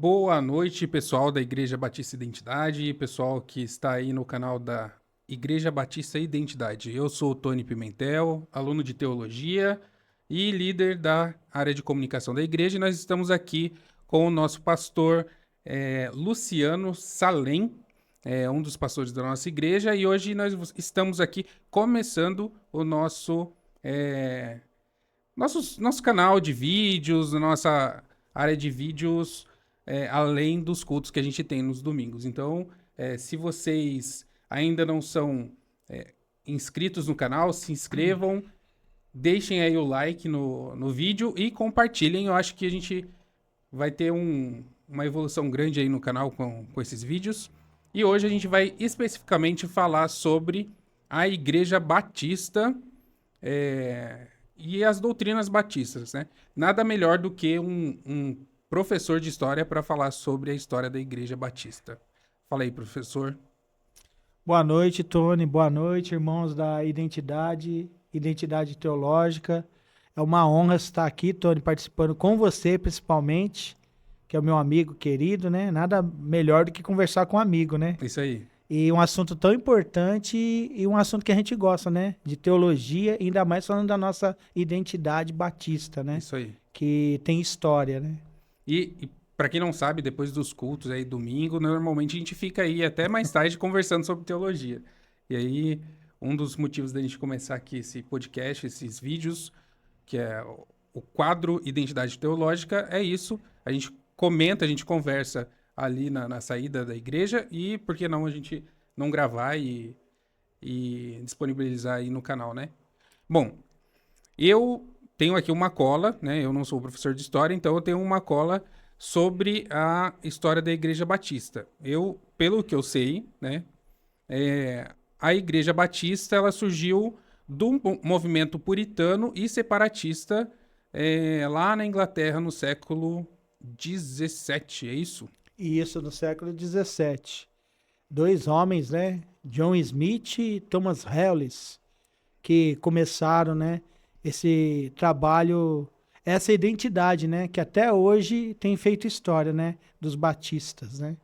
Boa noite, pessoal da Igreja Batista Identidade e pessoal que está aí no canal da Igreja Batista Identidade. Eu sou o Tony Pimentel, aluno de teologia e líder da área de comunicação da igreja. E nós estamos aqui com o nosso pastor Luciano Salem, um dos pastores da nossa igreja, e hoje nós estamos aqui começando o nosso canal de vídeos, nossa área de vídeos, além dos cultos que a gente tem nos domingos. Então, se vocês ainda não são inscritos no canal, se inscrevam, deixem aí o like no vídeo e compartilhem. Eu acho que a gente vai ter uma evolução grande aí no canal com esses vídeos. E hoje a gente vai especificamente falar sobre a Igreja Batista e as doutrinas batistas, né? Nada melhor do que um professor de história para falar sobre a história da Igreja Batista. Fala aí, professor. Boa noite, Tony. Boa noite, irmãos da Identidade Teológica. É uma honra estar aqui, Tony, participando com você, principalmente, que é o meu amigo querido, né? Nada melhor do que conversar com um amigo, né? Isso aí. E um assunto tão importante e um assunto que a gente gosta, né? De teologia, ainda mais falando da nossa identidade batista, né? Isso aí. Que tem história, né? E para quem não sabe, depois dos cultos aí, domingo, normalmente a gente fica aí até mais tarde conversando sobre teologia. E aí, um dos motivos da gente começar aqui esse podcast, esses vídeos, que é o quadro Identidade Teológica, é isso. A gente comenta, a gente conversa ali na saída da igreja e, por que não, a gente não gravar e disponibilizar aí no canal, né? Bom, eu tenho aqui uma cola, né? Eu não sou professor de história, então eu tenho uma cola sobre a história da Igreja Batista. Pelo que eu sei, né? A Igreja Batista, ela surgiu do movimento puritano e separatista lá na Inglaterra no século XVII, é isso? E isso no século XVII. Dois homens, né? John Smith e Thomas Hales, que começaram, né? Esse trabalho, essa identidade, né? Que até hoje tem feito história, né? Dos batistas, né?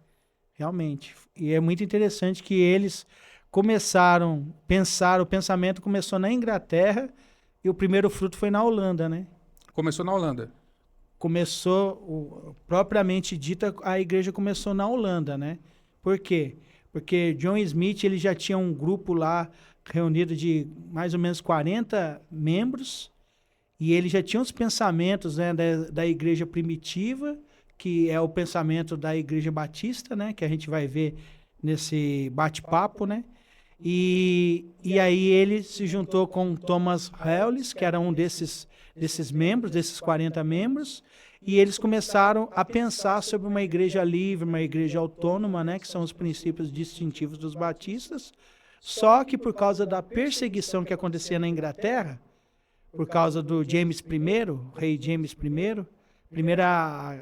Realmente. E é muito interessante que eles o pensamento começou na Inglaterra e o primeiro fruto foi na Holanda, né? Começou na Holanda. Propriamente dita, a igreja começou na Holanda, né? Por quê? Porque John Smith, ele já tinha um grupo lá reunido de mais ou menos 40 membros e ele já tinha os pensamentos, né, da igreja primitiva, que é o pensamento da igreja batista, né? Que a gente vai ver nesse bate-papo, né? E aí ele se juntou com Thomas Hales, que era um desses membros, desses 40 membros, e eles começaram a pensar sobre uma igreja livre, uma igreja autônoma, né, que são os princípios distintivos dos batistas, só que por causa da perseguição que acontecia na Inglaterra, por causa do James I, o rei James I,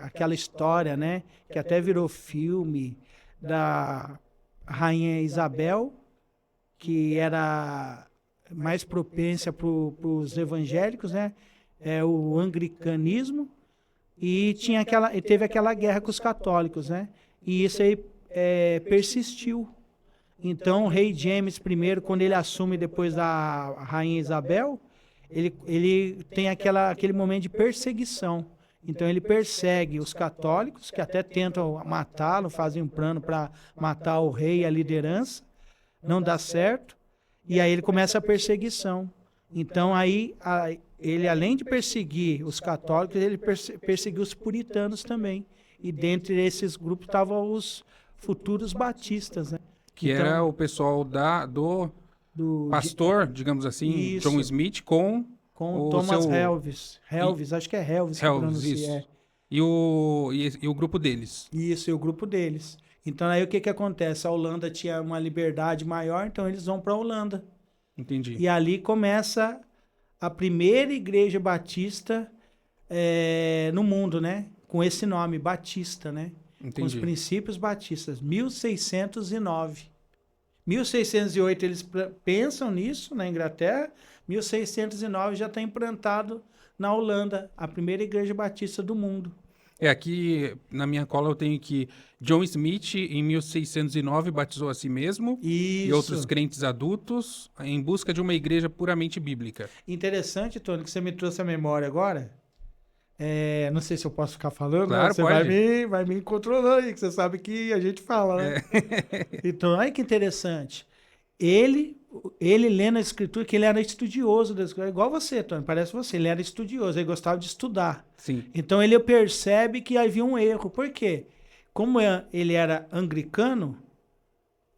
aquela história, né, que até virou filme, da rainha Isabel, que era mais propensa para os evangélicos, né, o anglicanismo, e teve aquela guerra com os católicos, né? E isso aí persistiu. Então, o rei James I, quando ele assume depois da rainha Isabel, ele tem aquele momento de perseguição. Então, ele persegue os católicos, que até tentam matá-lo, fazem um plano para matar o rei e a liderança. Não dá certo. E aí ele começa a perseguição. Então, aí ele, além de perseguir os católicos, ele perseguiu os puritanos também. E dentre esses grupos estavam os futuros batistas, né? Que então, era o pessoal do pastor, digamos assim, isso, John Smith com o Thomas seu... Helves, acho que é Helves que pronuncia. Isso. E o grupo deles. Isso, e o grupo deles. Então, aí o que acontece? A Holanda tinha uma liberdade maior, então eles vão para a Holanda. Entendi. E ali começa a primeira igreja batista no mundo, né? Com esse nome, Batista, né? Entendi. Com os princípios batistas, 1609. 1608 eles pensam nisso na Inglaterra, 1609 já está implantado na Holanda, a primeira igreja batista do mundo. Aqui na minha cola eu tenho que John Smith, em 1609, batizou a si mesmo e outros Isso. crentes adultos em busca de uma igreja puramente bíblica. Interessante, Tony, que você me trouxe a memória agora. Não sei se eu posso ficar falando, né? Claro, Você vai pode. me controlando aí, que você sabe que a gente fala, né? Então, olha que interessante. Ele, ele lendo a escritura, que ele era estudioso da escritura, igual você, Tony, parece você, ele era estudioso, ele gostava de estudar. Sim, Então ele percebe que havia um erro. Por quê? Como ele era anglicano,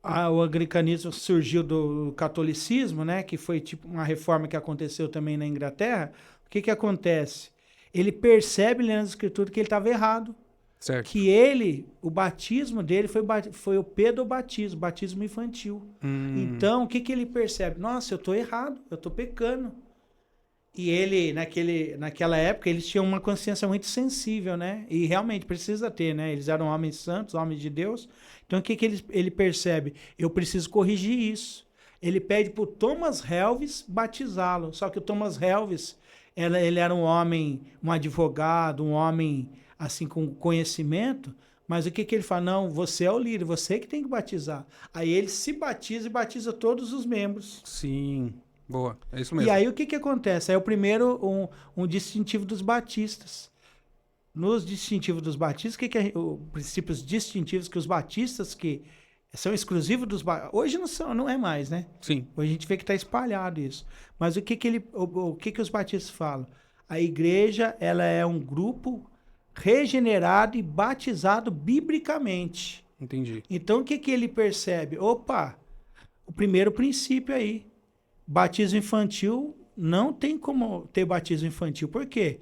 o anglicanismo surgiu do catolicismo, né? Que foi tipo uma reforma que aconteceu também na Inglaterra. O que que acontece? Ele percebe lendo a escritura que ele estava errado. certo. Que ele, o batismo dele foi o pedobatismo, batismo infantil. Então, o que que ele percebe? Nossa, eu estou errado, eu estou pecando. E ele, naquela época, eles tinham uma consciência muito sensível, né? E realmente precisa ter, né? Eles eram homens santos, homens de Deus. Então, o que que ele percebe? Eu preciso corrigir isso. Ele pede para o Thomas Helves batizá-lo. Só que o Thomas Helves, ele era um homem, um advogado, um homem, assim, com conhecimento. Mas o que que ele fala? Não, você é o líder, você que tem que batizar. Aí ele se batiza e batiza todos os membros. Sim, boa, é isso E mesmo. aí o que que acontece? Aí o primeiro, um distintivo dos batistas. Nos distintivos dos batistas, o que que é os princípios distintivos que os batistas que são exclusivos dos batistas, hoje não é mais, né? Sim, Hoje a gente vê que está espalhado isso. Mas o que que os batistas falam? A igreja, ela é um grupo regenerado e batizado biblicamente. entendi. Então o que que ele percebe? Opa, o primeiro princípio aí, batismo infantil, não tem como ter batismo infantil. Por quê?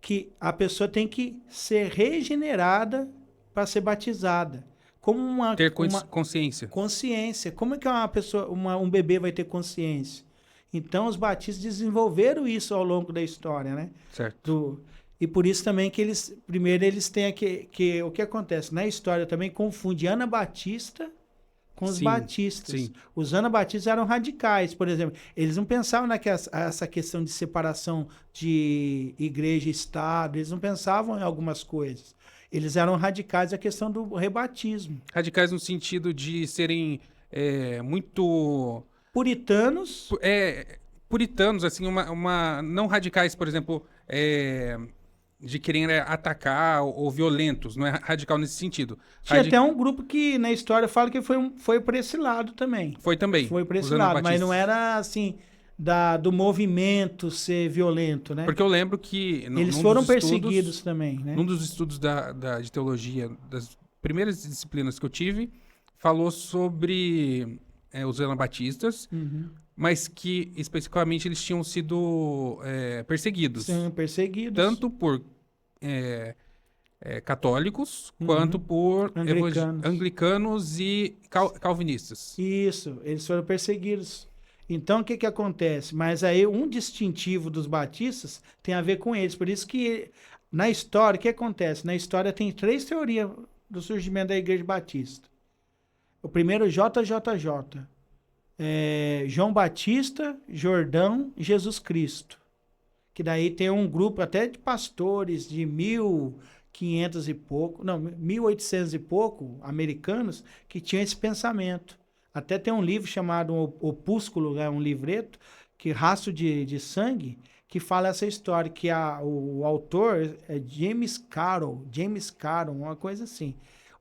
Que a pessoa tem que ser regenerada para ser batizada. Como Ter uma consciência, consciência. Como é que uma pessoa, um bebê vai ter consciência? Então, os batistas desenvolveram isso ao longo da história, né? certo. E por isso também que primeiro eles têm que o que acontece? Na história também confunde Ana Batista com os Sim, batistas. sim. Os anabatistas eram radicais, por exemplo. Eles não pensavam essa questão de separação de igreja e Estado, eles não pensavam em algumas coisas. Eles eram radicais a questão do rebatismo. Radicais no sentido de serem muito Puritanos, puritanos, assim, não radicais, por exemplo, de querer atacar ou violentos, não é radical nesse sentido. tinha até um grupo que na história fala que foi para esse lado também. Foi também, Foi para os esse lado, mas não anabatistas. era assim do movimento ser violento, né? Porque eu lembro que Eles foram perseguidos também, né? num dos estudos de teologia, das primeiras disciplinas que eu tive, falou sobre os anabatistas, Uhum. mas que especificamente eles tinham sido perseguidos, São perseguidos. tanto por católicos, Uhum. quanto por Anglicanos. anglicanos e calvinistas. Isso, eles foram perseguidos. Então, o que que acontece? Mas aí, um distintivo dos batistas tem a ver com eles. Por isso que, na história, o que acontece? Na história tem 3 teorias do surgimento da Igreja Batista. O primeiro, JJJ. João Batista, Jordão, Jesus Cristo. Que daí tem um grupo até de pastores de 1500 e pouco, não, 1800 e pouco, americanos, que tinham esse pensamento. Até tem um livro chamado Opúsculo, um livreto, que Rastro de Sangue, que fala essa história, que o autor é James Carroll, uma coisa assim.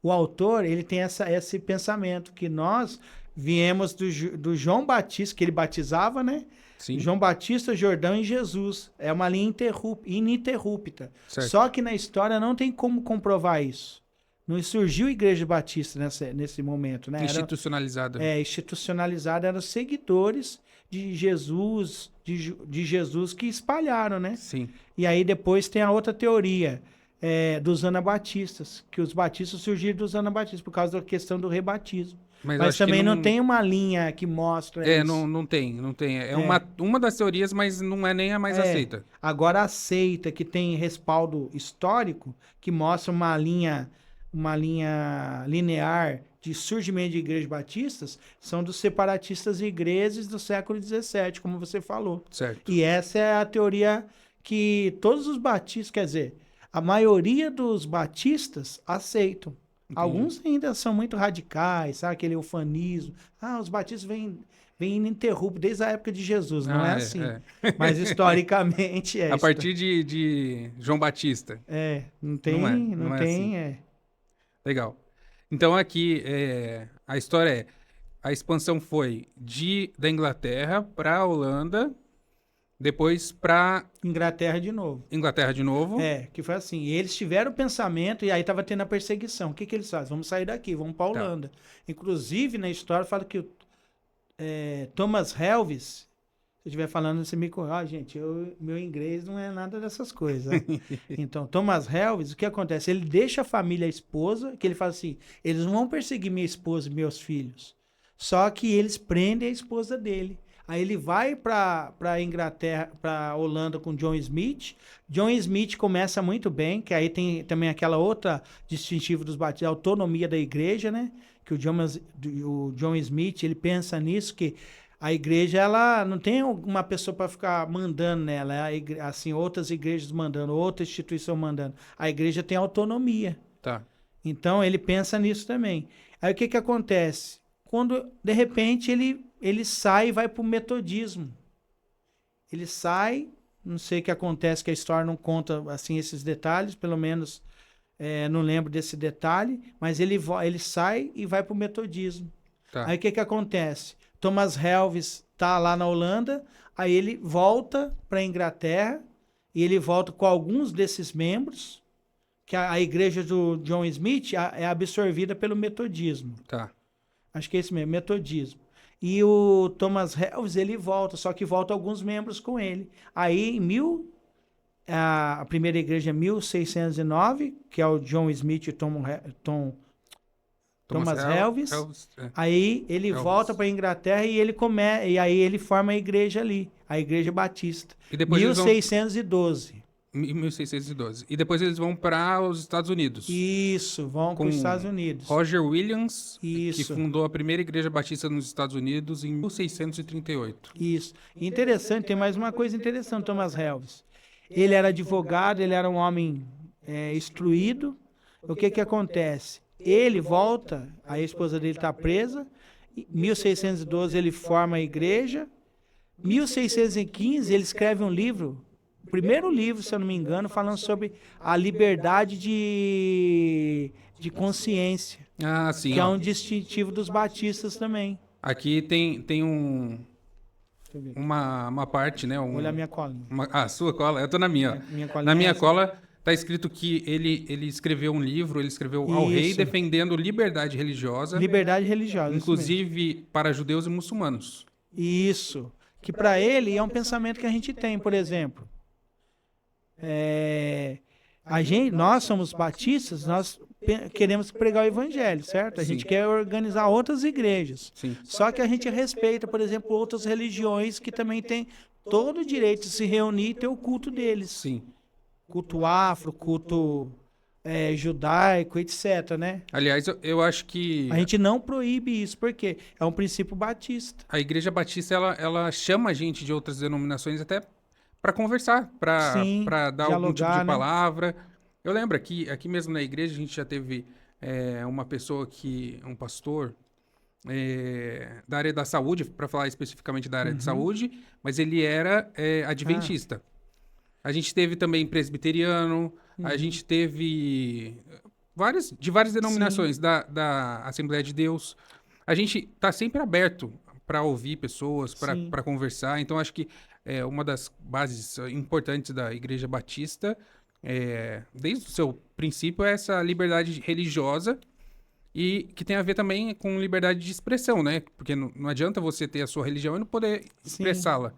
O autor, ele tem esse pensamento, que nós viemos do João Batista, que ele batizava, né? Sim, João Batista, Jordão e Jesus. É uma linha ininterrupta. certo. Só que na história não tem como comprovar isso. Não surgiu Igreja Batista nesse momento, né? Institucionalizada. Institucionalizada, eram seguidores de Jesus, de Jesus que espalharam, né? Sim. E aí depois tem a outra teoria dos anabatistas, que os batistas surgiram dos anabatistas por causa da questão do rebatismo. Mas eu Mas acho que também não tem uma linha que mostra isso. não tem. É uma das teorias, mas não é nem a mais aceita. Agora aceita que tem respaldo histórico, que mostra uma linha linear de surgimento de igrejas batistas, são dos separatistas igrejas do século XVII, como você falou. Certo. E essa é a teoria que todos os batistas, quer dizer, a maioria dos batistas aceitam. Entendi. Alguns ainda são muito radicais, sabe? Aquele ufanismo. Os batistas vêm ininterrupto desde a época de Jesus. Não é assim. Mas historicamente é. A partir de João Batista. Não tem, não tem, assim. Legal. Então aqui a história a expansão foi da Inglaterra para a Holanda, depois para Inglaterra de novo. Que foi assim. Eles tiveram o pensamento e aí estava tendo a perseguição. O que eles fazem? Vamos sair daqui, vamos para a Holanda. Inclusive, na história, fala que o Thomas Helvey, se eu estiver falando, você me corrige. Gente, meu inglês não é nada dessas coisas. Então, Thomas Helvey, o que acontece? Ele deixa a família, a esposa, que ele fala assim, eles não vão perseguir minha esposa e meus filhos. Só que eles prendem a esposa dele. Aí ele vai para a Inglaterra, para a Holanda com John Smith. John Smith começa muito bem, que aí tem também aquela outra distintivo dos batistas, a autonomia da igreja, né? Que o John Smith, ele pensa nisso, que a igreja, ela não tem uma pessoa para ficar mandando nela, assim, outras igrejas mandando, outra instituição mandando. A igreja tem autonomia. Tá. Então, ele pensa nisso também. Aí, o que acontece? Quando, de repente, ele sai e vai para o metodismo. Ele sai, não sei o que acontece, que a história não conta assim esses detalhes, pelo menos não lembro desse detalhe, mas ele sai e vai para o metodismo. Tá. Aí o que acontece? Thomas Helvey está lá na Holanda, aí ele volta para a Inglaterra e ele volta com alguns desses membros, que a igreja do John Smith é absorvida pelo metodismo. Tá. Acho que é esse mesmo, metodismo. E o Thomas Helvey, ele volta, só que volta alguns membros com ele. Aí, a primeira igreja é 1609, que é o John Smith e Thomas Helvey. Aí ele volta para a Inglaterra e e aí ele forma a igreja ali, a Igreja Batista. E depois 1612. 1612. E depois eles vão para os Estados Unidos. Isso, vão para os Estados Unidos. Roger Williams, Isso. que fundou a primeira igreja batista nos Estados Unidos em 1638. Isso. Interessante, tem mais uma coisa interessante, Thomas Helvey. Ele era advogado, ele era um homem instruído. O que acontece? Ele volta, a esposa dele está presa. Em 1612 ele forma a igreja. Em 1615 ele escreve um livro, o primeiro livro, se eu não me engano, falando sobre a liberdade de consciência. Ah, sim. Que é um distintivo dos batistas também. Aqui tem uma parte, né? Olha a minha cola. A sua cola? Eu tô na minha. Na minha cola tá escrito que ele escreveu um livro, ele escreveu ao rei defendendo liberdade religiosa. Liberdade religiosa. Inclusive para judeus e muçulmanos. Isso. Que para ele é um pensamento que a gente tem, por exemplo. Nós somos batistas, nós queremos pregar o evangelho, certo? A gente quer organizar outras igrejas. Sim. Só que a gente respeita, por exemplo, outras religiões que também têm todo o direito de se reunir e ter o culto deles. Sim. Culto afro, culto judaico, etc, né? Aliás, eu acho que... A gente não proíbe isso, porque é um princípio batista. A Igreja Batista, ela chama a gente de outras denominações até para conversar, para dar algum tipo de palavra. Eu lembro aqui mesmo na igreja, a gente já teve uma pessoa um pastor da área da saúde, para falar especificamente da área de saúde, mas ele era adventista. A gente teve também presbiteriano, a gente teve de várias denominações da Assembleia de Deus. A gente está sempre aberto para ouvir pessoas, para conversar. Então, acho que uma das bases importantes da Igreja Batista, desde o seu princípio, é essa liberdade religiosa e que tem a ver também com liberdade de expressão, né? Porque não adianta você ter a sua religião e não poder expressá-la.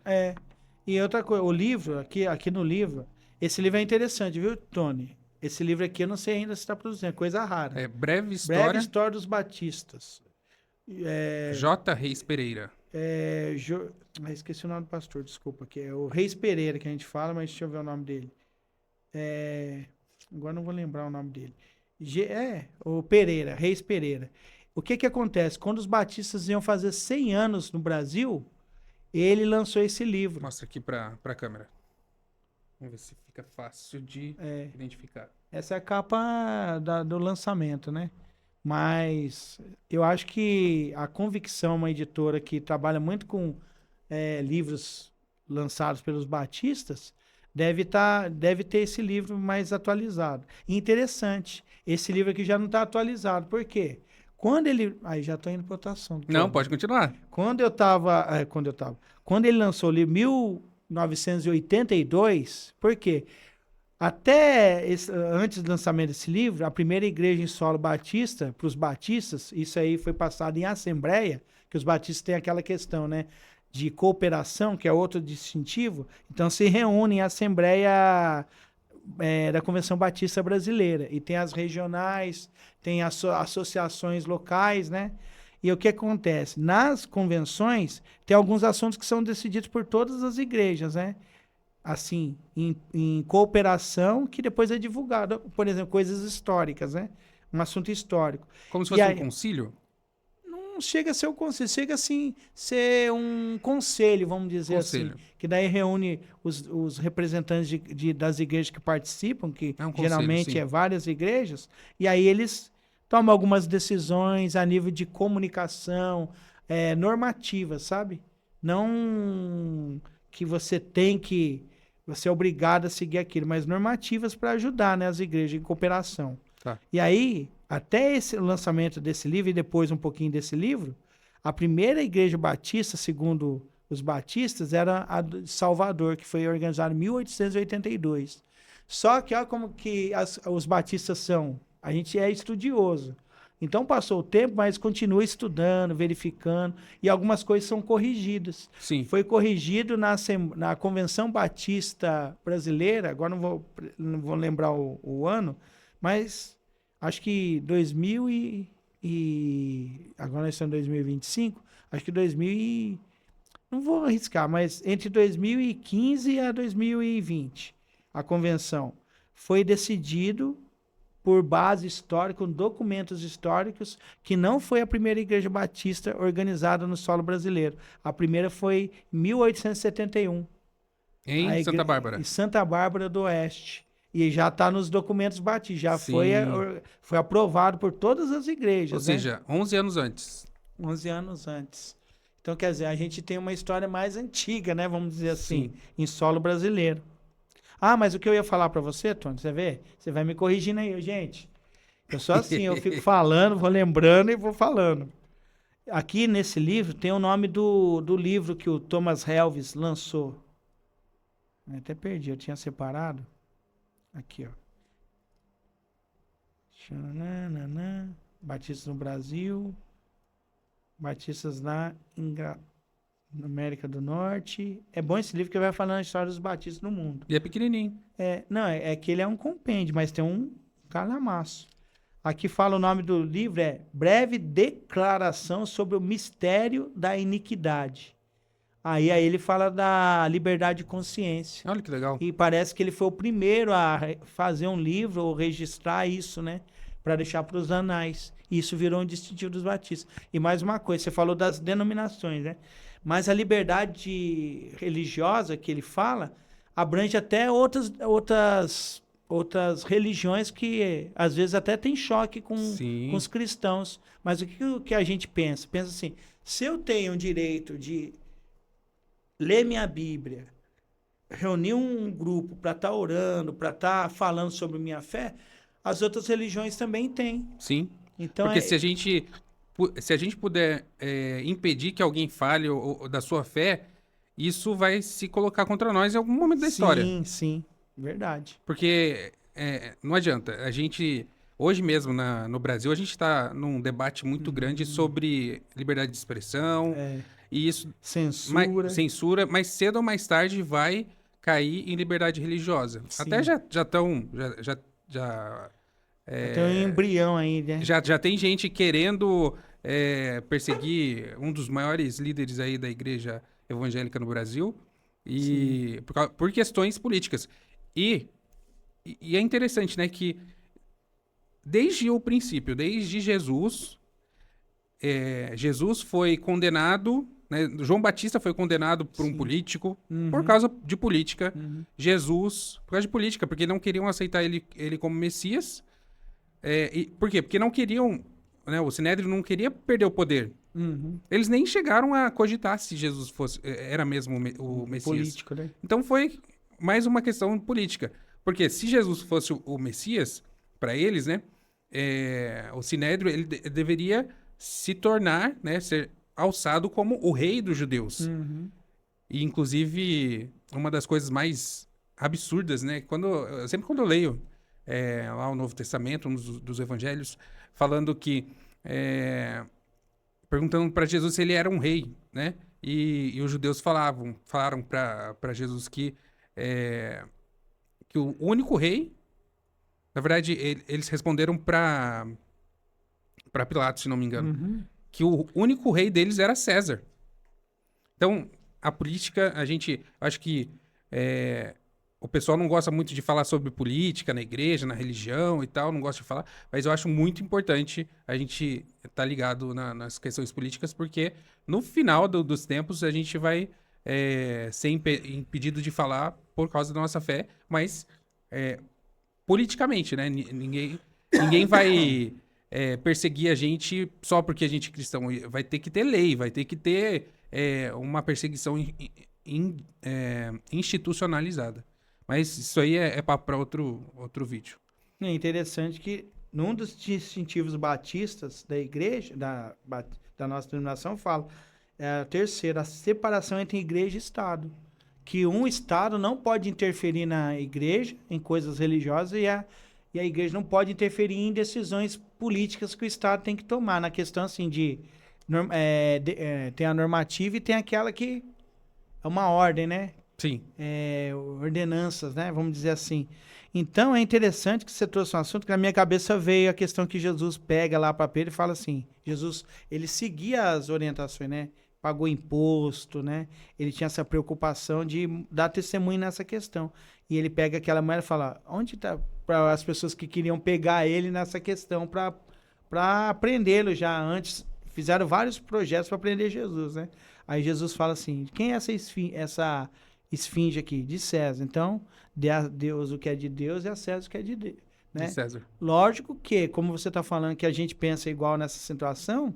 E outra coisa, o livro, aqui no livro, esse livro é interessante, viu, Tony? Esse livro aqui eu não sei ainda se está produzindo, é coisa rara. Breve História dos Batistas. J. Reis Pereira. Esqueci o nome do pastor, desculpa, que é o Reis Pereira que a gente fala, mas deixa eu ver o nome dele. Agora não vou lembrar o nome dele. O Pereira, Reis Pereira. O que acontece? Quando os batistas iam fazer 100 anos no Brasil, ele lançou esse livro. Mostra aqui para a câmera. Vamos ver se fica fácil de identificar. Essa é a capa do lançamento, né? Mas eu acho que a Convicção, uma editora que trabalha muito com livros lançados pelos batistas, deve ter esse livro mais atualizado. E interessante, esse livro aqui já não está atualizado. Por quê? Quando ele... Aí já estou indo para outra assunto. Não, pode continuar. Quando ele lançou o livro, 1982, por quê? Antes do lançamento desse livro, a primeira igreja em solo batista, para os batistas, isso aí foi passado em assembleia, que os batistas têm aquela questão, né, de cooperação, que é outro distintivo, então se reúnem em assembleia da Convenção Batista Brasileira, e tem as regionais, tem as associações locais, né, e o que acontece? Nas convenções, tem alguns assuntos que são decididos por todas as igrejas, né, assim, em cooperação, que depois é divulgado, por exemplo, coisas históricas, né? Um assunto histórico. Como se fosse um concílio? Não chega a ser um concílio, chega assim, ser um conselho, vamos dizer assim. Que daí reúne os representantes das igrejas que participam, que geralmente várias igrejas, e aí eles tomam algumas decisões a nível de comunicação, normativas, sabe? Não que você é obrigado a seguir aquilo, mas normativas para ajudar, né, as igrejas em cooperação. Tá. E aí, até esse lançamento desse livro e depois um pouquinho desse livro, a primeira igreja batista, segundo os batistas, era a de Salvador, que foi organizada em 1882. Só que olha como que os batistas são. A gente é estudioso. Então passou o tempo, mas continua estudando, verificando, e algumas coisas são corrigidas. Sim. Foi corrigido na Convenção Batista Brasileira, agora não vou lembrar o ano, mas acho que 2000 agora nós estamos em 2025, acho que não vou arriscar, mas entre 2015 a 2020, a convenção foi decidido por base histórica, com documentos históricos, que não foi a primeira igreja batista organizada no solo brasileiro. A primeira foi em 1871. Em Santa Bárbara. Em Santa Bárbara do Oeste. E já está nos documentos batistas. Já foi aprovado por todas as igrejas. Ou seja, 11 anos antes. 11 anos antes. Então, quer dizer, a gente tem uma história mais antiga, né? Vamos dizer assim, em solo brasileiro. Ah, mas o que eu ia falar para você, Tony, você vê? Você vai me corrigindo aí, gente. Eu sou assim, eu fico falando, vou lembrando e vou falando. Aqui nesse livro tem o nome do livro que o Thomas Helves lançou. Eu até perdi, eu tinha separado. Aqui, ó. Batistas no Brasil. Batistas na América do Norte. É bom esse livro que vai falando a história dos batistas no mundo. E é pequenininho. Não, é que ele é um compêndio, mas tem um calhamaço. Aqui fala o nome do livro, Breve Declaração sobre o Mistério da Iniquidade. Aí ele fala da liberdade de consciência. Olha que legal. E parece que ele foi o primeiro a fazer um livro ou registrar isso, né? Para deixar para os anais. E isso virou um distintivo dos batistas. E mais uma coisa, você falou das denominações, né? Mas a liberdade religiosa que ele fala abrange até outras religiões que às vezes até tem choque com os cristãos. Mas o que a gente pensa? Pensa assim, se eu tenho o direito de ler minha Bíblia, reunir um grupo para estar orando, para estar falando sobre minha fé, as outras religiões também têm. Sim. Então, porque se a gente puder impedir que alguém fale da sua fé, isso vai se colocar contra nós em algum momento da história. Sim, verdade. Porque não adianta. A gente, hoje mesmo no Brasil, a gente está num debate muito grande sobre liberdade de expressão. E isso, censura, mas cedo ou mais tarde vai cair em liberdade religiosa. Sim. Até já estão... tem um embrião aí, né? Já tem gente querendo perseguir um dos maiores líderes aí da igreja evangélica no Brasil por questões políticas. E é interessante, né, que desde o princípio, desde Jesus, Jesus foi condenado né? João Batista foi condenado por um Sim. político, Uhum. por causa de política. Uhum. Jesus, por causa de política, porque não queriam aceitar ele como Messias. Por quê? Porque não queriam, né? O Sinédrio não queria perder o poder. Uhum. Eles nem chegaram a cogitar se Jesus era mesmo o Messias. Político, né? Então foi mais uma questão política. Porque se Jesus fosse o Messias, para eles, né? O Sinédrio ele deveria se tornar, né? Ser alçado como o rei dos judeus. Uhum. E, inclusive, uma das coisas mais absurdas, né? Sempre quando eu leio lá o Novo Testamento, um dos evangelhos, falando que... perguntando para Jesus se ele era um rei, né? E os judeus falaram para Jesus que o único rei... Na verdade, eles responderam para Pilatos, se não me engano, Uhum. que o único rei deles era César. Então, a política, acho que o pessoal não gosta muito de falar sobre política na igreja, na religião e tal, não gosta de falar, mas eu acho muito importante a gente estar ligado nas questões políticas, porque no final dos tempos a gente vai ser impedido de falar por causa da nossa fé, mas politicamente, né? Ninguém vai perseguir a gente só porque a gente é cristão. Vai ter que ter lei, vai ter que ter uma perseguição institucionalizada. Mas isso aí é papo para outro vídeo. É interessante que num dos distintivos batistas da igreja, da nossa denominação, fala a terceira, a separação entre igreja e Estado. Que um Estado não pode interferir na igreja, em coisas religiosas, e a igreja não pode interferir em decisões políticas que o Estado tem que tomar. Na questão, assim, tem a normativa e tem aquela que é uma ordem, né? Sim. Ordenanças, né? Vamos dizer assim. Então, é interessante que você trouxe um assunto que na minha cabeça veio a questão que Jesus pega lá para Pedro e fala assim, Jesus, ele seguia as orientações, né? Pagou imposto, né? Ele tinha essa preocupação de dar testemunho nessa questão. E ele pega aquela mulher e fala, onde está para as pessoas que queriam pegar ele nessa questão para prendê-lo já antes, fizeram vários projetos para prender Jesus, né? Aí Jesus fala assim, quem é essa esfinge aqui? De César. Então, dê a Deus o que é de Deus e a César o que é de Deus, né? De César. Lógico que, como você está falando que a gente pensa igual nessa situação,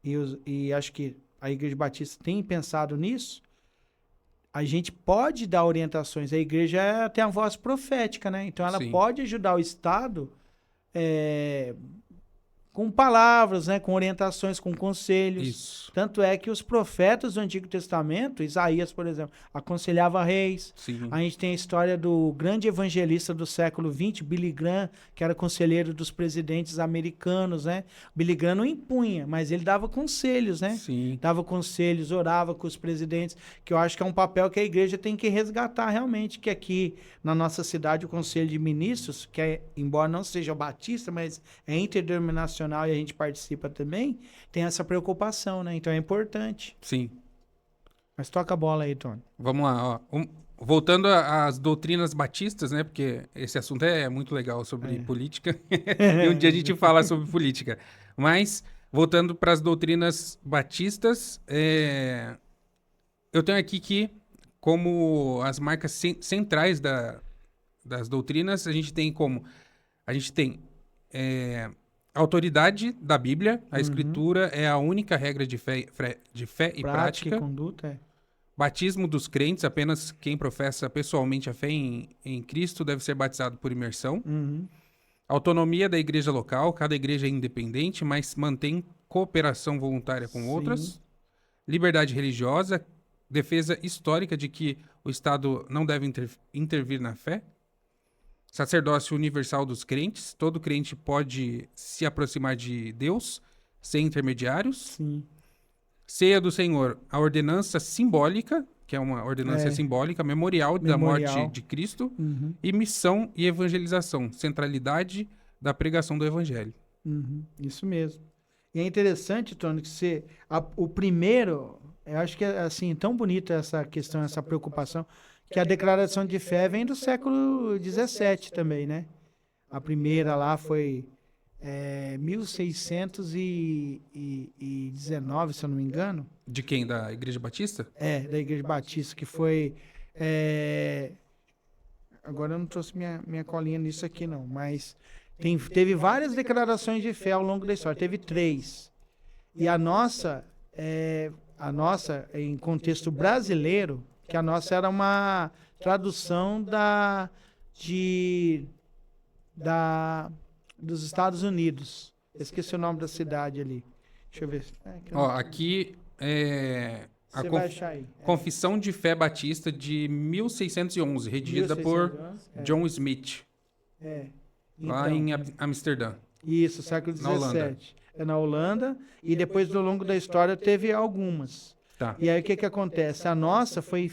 e acho que a Igreja Batista tem pensado nisso, a gente pode dar orientações. A igreja tem a voz profética, né? Então ela Sim. pode ajudar o Estado com palavras, né? Com orientações, com conselhos. Isso. Tanto é que os profetas do Antigo Testamento, Isaías, por exemplo, aconselhava reis. Sim. A gente tem a história do grande evangelista do século XX, Billy Graham, que era conselheiro dos presidentes americanos, né? Billy Graham não impunha, mas ele dava conselhos, né? Sim. Dava conselhos, orava com os presidentes, que eu acho que é um papel que a igreja tem que resgatar realmente, que aqui na nossa cidade o Conselho de Ministros, que embora não seja batista, mas é interdenominacional e a gente participa também, tem essa preocupação, né? Então é importante. Sim. Mas toca a bola aí, Tony. Vamos lá, ó. Voltando às doutrinas batistas, né? Porque esse assunto é muito legal sobre política. E um dia a gente fala sobre política. Mas, voltando para as doutrinas batistas, eu tenho aqui que, como as marcas centrais das doutrinas, a gente tem a autoridade da Bíblia, a Escritura é a única regra de fé e prática. E conduta, Batismo dos crentes, apenas quem professa pessoalmente a fé em Cristo deve ser batizado por imersão. Autonomia da igreja local, cada igreja é independente, mas mantém cooperação voluntária com outras. Liberdade religiosa, defesa histórica de que o Estado não deve intervir na fé. Sacerdócio universal dos crentes, todo crente pode se aproximar de Deus sem intermediários. Sim. Ceia do Senhor, a ordenança simbólica, que é uma ordenança simbólica, memorial da morte de Cristo, e missão e evangelização, centralidade da pregação do evangelho. Isso mesmo. E é interessante, Tony, que o primeiro, eu acho que é assim, tão bonita essa questão, essa preocupação, que a declaração de fé vem do século XVII também, né? A primeira lá foi 1619, se eu não me engano. De quem? Da Igreja Batista? Da Igreja Batista, que foi... é, agora eu não trouxe minha colinha nisso aqui, não, mas teve várias declarações de fé ao longo da história, teve 3. E a nossa, em contexto brasileiro, que a nossa era uma tradução dos Estados Unidos. Eu esqueci o nome da cidade ali. Deixa eu ver. Ó, aqui a Você vai achar aí. Confissão de Fé Batista de 1611, redigida por 1611, John Smith, lá Então, em Amsterdã. isso, século Na Holanda. XVII. É na Holanda, e depois, ao longo da história, teve algumas. Tá. E aí, o que acontece? A nossa foi,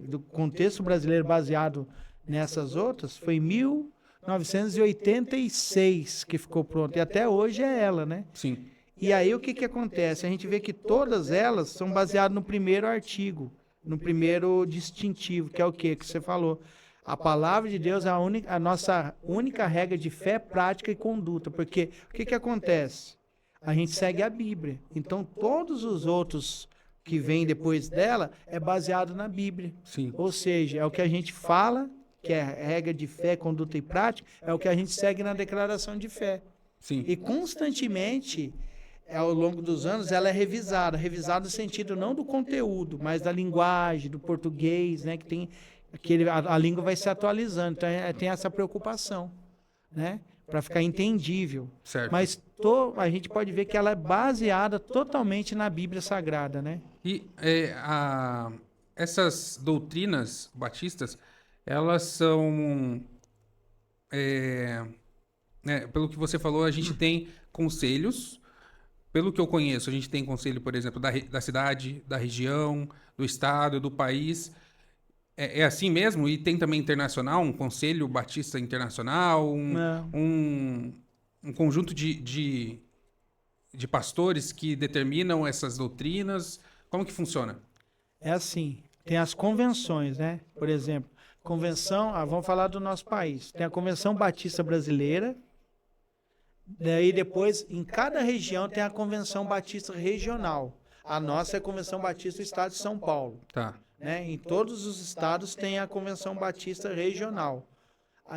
do contexto brasileiro baseado nessas outras, foi em 1986 que ficou pronta. E até hoje é ela, né? Sim. E aí, o que acontece? A gente vê que todas elas são baseadas no primeiro artigo, no primeiro distintivo, que é o quê? Que você falou. A palavra de Deus é a nossa única regra de fé, prática e conduta. Porque o que acontece? A gente segue a Bíblia. Então, todos os outros que vêm depois dela é baseado na Bíblia. Sim. Ou seja, é o que a gente fala, que é a regra de fé, conduta e prática, é o que a gente segue na declaração de fé. Sim. E constantemente, ao longo dos anos, ela é revisada no sentido não do conteúdo, mas da linguagem, do português, né, que tem a língua vai se atualizando, então tem essa preocupação, né, para ficar entendível. Certo. Mas a gente pode ver que ela é baseada totalmente na Bíblia Sagrada, né? E essas doutrinas batistas, elas são, pelo que você falou, a gente tem conselhos. Pelo que eu conheço, a gente tem conselho, por exemplo, da cidade, da região, do estado, do país. É assim mesmo? E tem também internacional, um conselho batista internacional, um conjunto de pastores que determinam essas doutrinas. Como que funciona? É assim, tem as convenções, né? Por exemplo, vamos falar do nosso país. Tem a Convenção Batista Brasileira. Daí depois, em cada região tem a Convenção Batista Regional. A nossa é a Convenção Batista do Estado de São Paulo. Tá. Né? Em todos os estados tem a Convenção Batista Regional.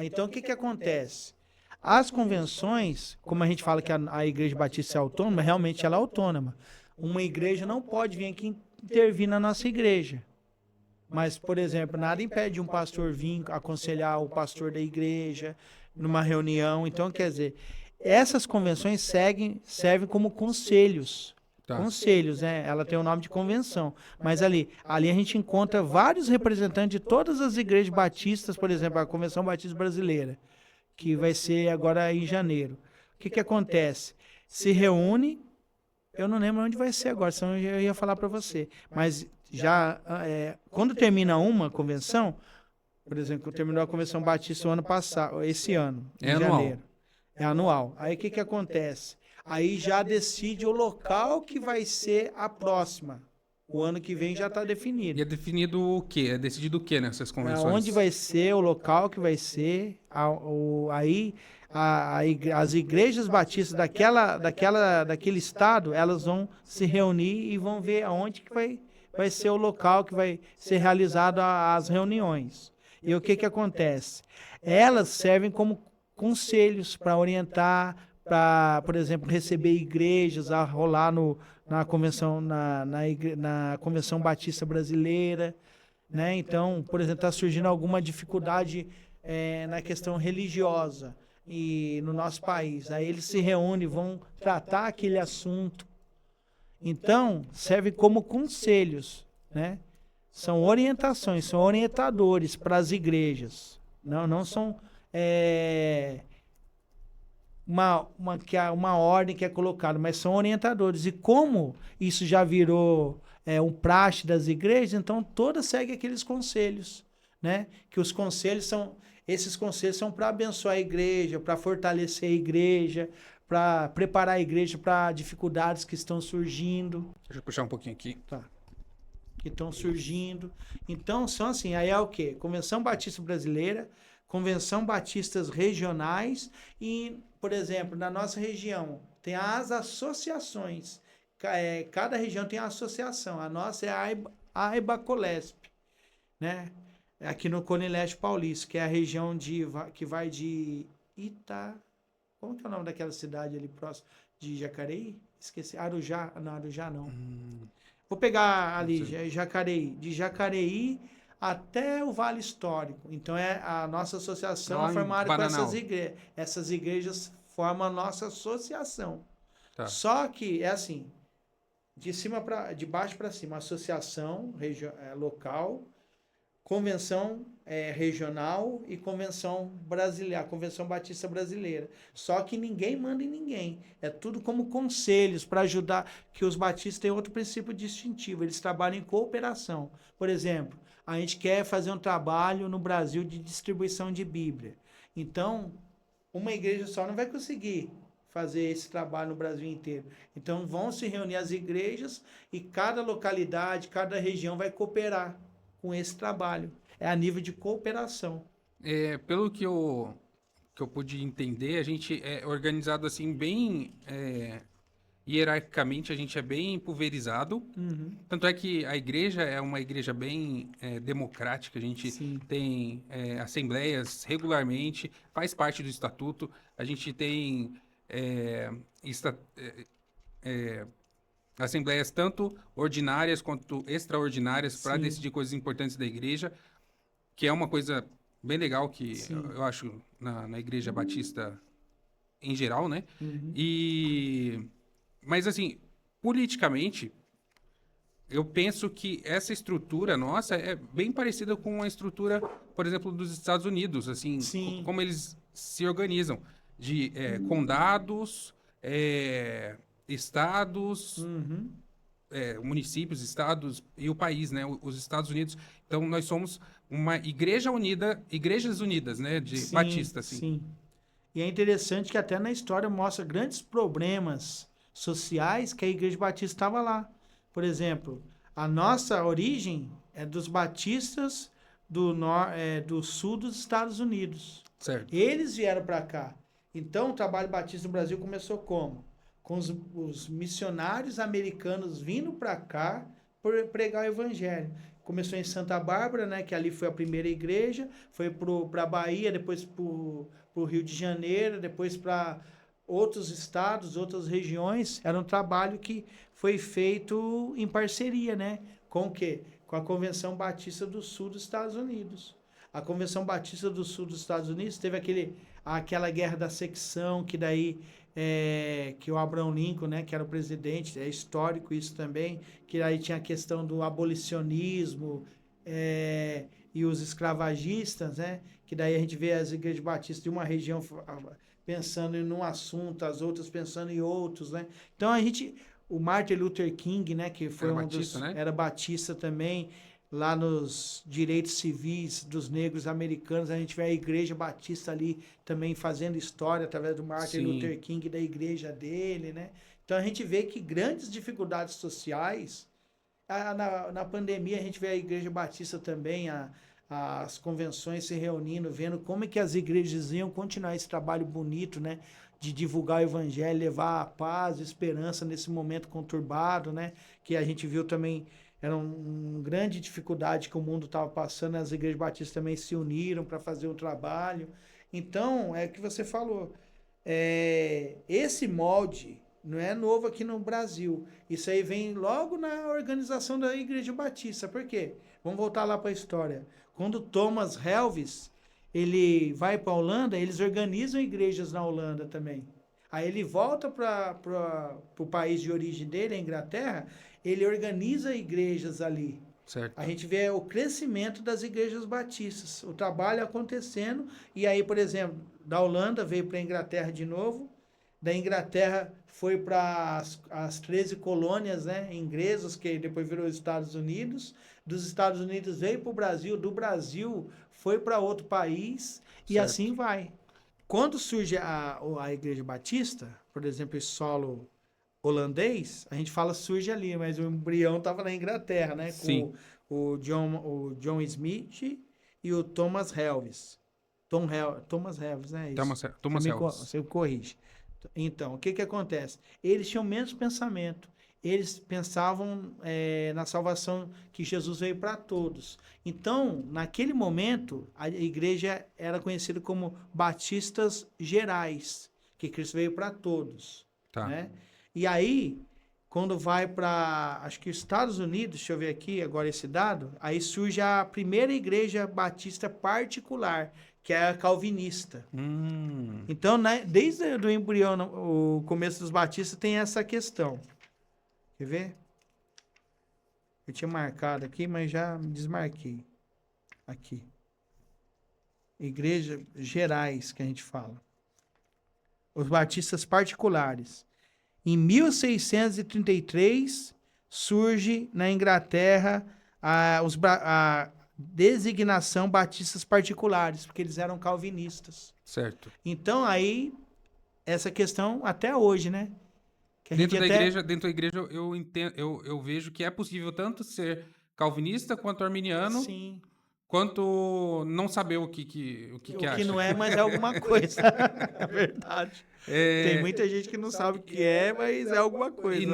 Então, o que acontece? As convenções, como a gente fala que a Igreja Batista é autônoma, realmente ela é autônoma. Uma igreja não pode vir aqui intervir na nossa igreja. Mas, por exemplo, nada impede um pastor vir aconselhar o pastor da igreja numa reunião. Então, quer dizer, essas convenções servem como conselhos. Tá. Conselhos, né? Ela tem o nome de convenção. Mas ali a gente encontra vários representantes de todas as igrejas batistas, por exemplo, a Convenção Batista Brasileira, que vai ser agora em janeiro. O que acontece? Se reúne, eu não lembro onde vai ser agora, senão eu ia falar para você. Mas já, quando termina uma convenção, por exemplo, terminou a Convenção Batista o ano passado, esse ano, em janeiro. É anual. Aí o que acontece? Aí já decide o local que vai ser a próxima. O ano que vem já está definido. E é definido o quê? É decidido o quê nessas convenções? Onde vai ser, o local que vai ser. As igrejas batistas daquele estado, elas vão se reunir e vão ver aonde que vai ser o local que vai ser realizado as reuniões. E o que acontece? Elas servem como conselhos para orientar, para, por exemplo, receber igrejas a rolar na convenção na Convenção Batista Brasileira, né? Então, por exemplo, está surgindo alguma dificuldade na questão religiosa e no nosso país. Aí eles se reúnem, vão tratar aquele assunto. Então, serve como conselhos, né? São orientações, são orientadores para as igrejas. Não são uma ordem que é colocada, mas são orientadores. E como isso já virou um praxe das igrejas, então todas seguem aqueles conselhos, né? Que esses conselhos são para abençoar a igreja, para fortalecer a igreja, para preparar a igreja para dificuldades que estão surgindo. Deixa eu puxar um pouquinho aqui. Tá. Que estão surgindo. Então, são assim, aí é o quê? Convenção Batista Brasileira, Convenção Batistas Regionais e, por exemplo, na nossa região, tem as associações. Cada região tem a associação. A nossa é a AIBA-Colesp, né? Aqui no Cone Leste Paulista, que é a região que vai de Como que é o nome daquela cidade ali próximo de Jacareí? Esqueci. Arujá? Não, Arujá não. Vou pegar ali, Jacareí. De Jacareí até o Vale Histórico. Então, a nossa associação Lá é em formada com Bananal. essas igrejas. Essas igrejas formam a nossa associação. Tá. Só que é assim, de baixo para cima, associação local, convenção regional e convenção brasileira, a Convenção Batista Brasileira. Só que ninguém manda em ninguém. É tudo como conselhos para ajudar, que os batistas têm outro princípio distintivo. Eles trabalham em cooperação. Por exemplo, a gente quer fazer um trabalho no Brasil de distribuição de Bíblia. Então, uma igreja só não vai conseguir fazer esse trabalho no Brasil inteiro. Então, vão se reunir as igrejas e cada localidade, cada região vai cooperar com esse trabalho. É a nível de cooperação. Pelo que eu pude entender, a gente é organizado assim bem hierarquicamente, a gente é bem pulverizado. Uhum. Tanto é que a igreja é uma igreja bem democrática, a gente Sim. tem assembleias regularmente, faz parte do estatuto, a gente tem assembleias tanto ordinárias quanto extraordinárias para Sim. decidir coisas importantes da igreja, que é uma coisa bem legal que Sim. eu acho na Igreja Batista em geral, né? Uhum. Mas assim, politicamente, eu penso que essa estrutura nossa é bem parecida com a estrutura, por exemplo, dos Estados Unidos, assim, Sim. como eles se organizam de condados, estados, Uhum. municípios, estados e o país, né? Os Estados Unidos. Então, nós somos uma igreja unida, igrejas unidas, né? De Sim, Batista, assim. sim. E é interessante que até na história mostra grandes problemas sociais que a Igreja Batista estava lá. Por exemplo, a nossa origem é dos batistas do sul dos Estados Unidos. Certo. Eles vieram para cá. Então, o trabalho batista no Brasil começou como? Com os missionários americanos vindo para cá por pregar o evangelho. Começou em Santa Bárbara, né, que ali foi a primeira igreja, foi para a Bahia, depois para o Rio de Janeiro, depois para outros estados, outras regiões. Era um trabalho que foi feito em parceria, né? Com o quê? Com a Convenção Batista do Sul dos Estados Unidos. A Convenção Batista do Sul dos Estados Unidos teve aquela guerra da secção, que daí que o Abraham Lincoln, né, que era o presidente, é histórico isso também, que aí tinha a questão do abolicionismo e os escravagistas, né, que daí a gente vê as igrejas batistas de uma região pensando em um assunto, as outras pensando em outros, né. Então o Martin Luther King, né, que foi Né? era batista também, lá nos direitos civis dos negros americanos, a gente vê a Igreja Batista ali também fazendo história através do Martin Luther King, da igreja dele, né? Então a gente vê que grandes dificuldades sociais, na pandemia a gente vê a Igreja Batista também, as convenções se reunindo, vendo como é que as igrejas iam continuar esse trabalho bonito, né? De divulgar o evangelho, levar a paz, esperança nesse momento conturbado, né? Que a gente viu também era uma grande dificuldade que o mundo estava passando, as igrejas batistas também se uniram para fazer um trabalho. Então, é o que você falou, esse molde não é novo aqui no Brasil. Isso aí vem logo na organização da Igreja Batista. Por quê? Vamos voltar lá para a história. Quando Thomas Helves ele vai para a Holanda, eles organizam igrejas na Holanda também. Aí ele volta para o país de origem dele, a Inglaterra, ele organiza igrejas ali. Certo. A gente vê o crescimento das igrejas batistas, o trabalho acontecendo, e aí, por exemplo, da Holanda veio para a Inglaterra de novo, da Inglaterra foi para as 13 colônias, né, inglesas, que depois virou os Estados Unidos, dos Estados Unidos veio para o Brasil, do Brasil foi para outro país, e assim vai. Quando surge a Igreja Batista, por exemplo, esse solo holandês, a gente fala surge ali, mas o embrião estava na Inglaterra, né? Sim. Com o John Smith e o Thomas Helves. Thomas Helves, né? Isso. Thomas Você Helves. você corrige. Então, o que que acontece? Eles tinham o mesmo pensamento. Eles pensavam na salvação que Jesus veio para todos. Então, naquele momento, a igreja era conhecida como Batistas Gerais, que Cristo veio para todos, Tá. né? E aí, quando vai para, acho que os Estados Unidos, deixa eu ver aqui agora esse dado, aí surge a primeira igreja batista particular, que é a calvinista. Então, né, desde o embrião, o começo dos batistas, tem essa questão. Quer ver? Eu tinha marcado aqui, mas já desmarquei. Aqui. Igreja gerais, que a gente fala. Os batistas particulares. Em 1633, surge na Inglaterra a designação batistas particulares, porque eles eram calvinistas. Certo. Então, aí, essa questão até hoje, né? Que a Dentro gente da até... igreja, eu entendo, eu vejo que é possível tanto ser calvinista quanto arminiano, Sim. quanto não saber o que O que acha. não é, mas é alguma coisa. É verdade. Tem É, muita gente que não sabe o que é, mas é alguma coisa. e né?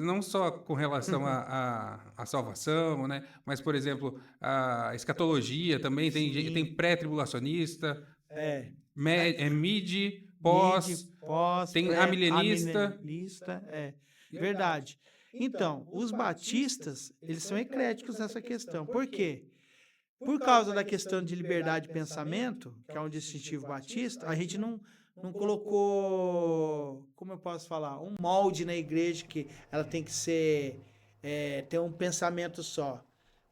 não só com relação à salvação, né? Mas, por exemplo, a escatologia também tem Sim. pré-tribulacionista, É. mid, Mid, pós, pós, tem pré, amilenista. amillenista. É. Verdade. Então, os batistas, eles são ecléticos nessa questão. Por quê? Por causa da questão de liberdade de pensamento, que é um distintivo batista, a gente não colocou, como eu posso falar, um molde na igreja que ela tem que ser, ter um pensamento só.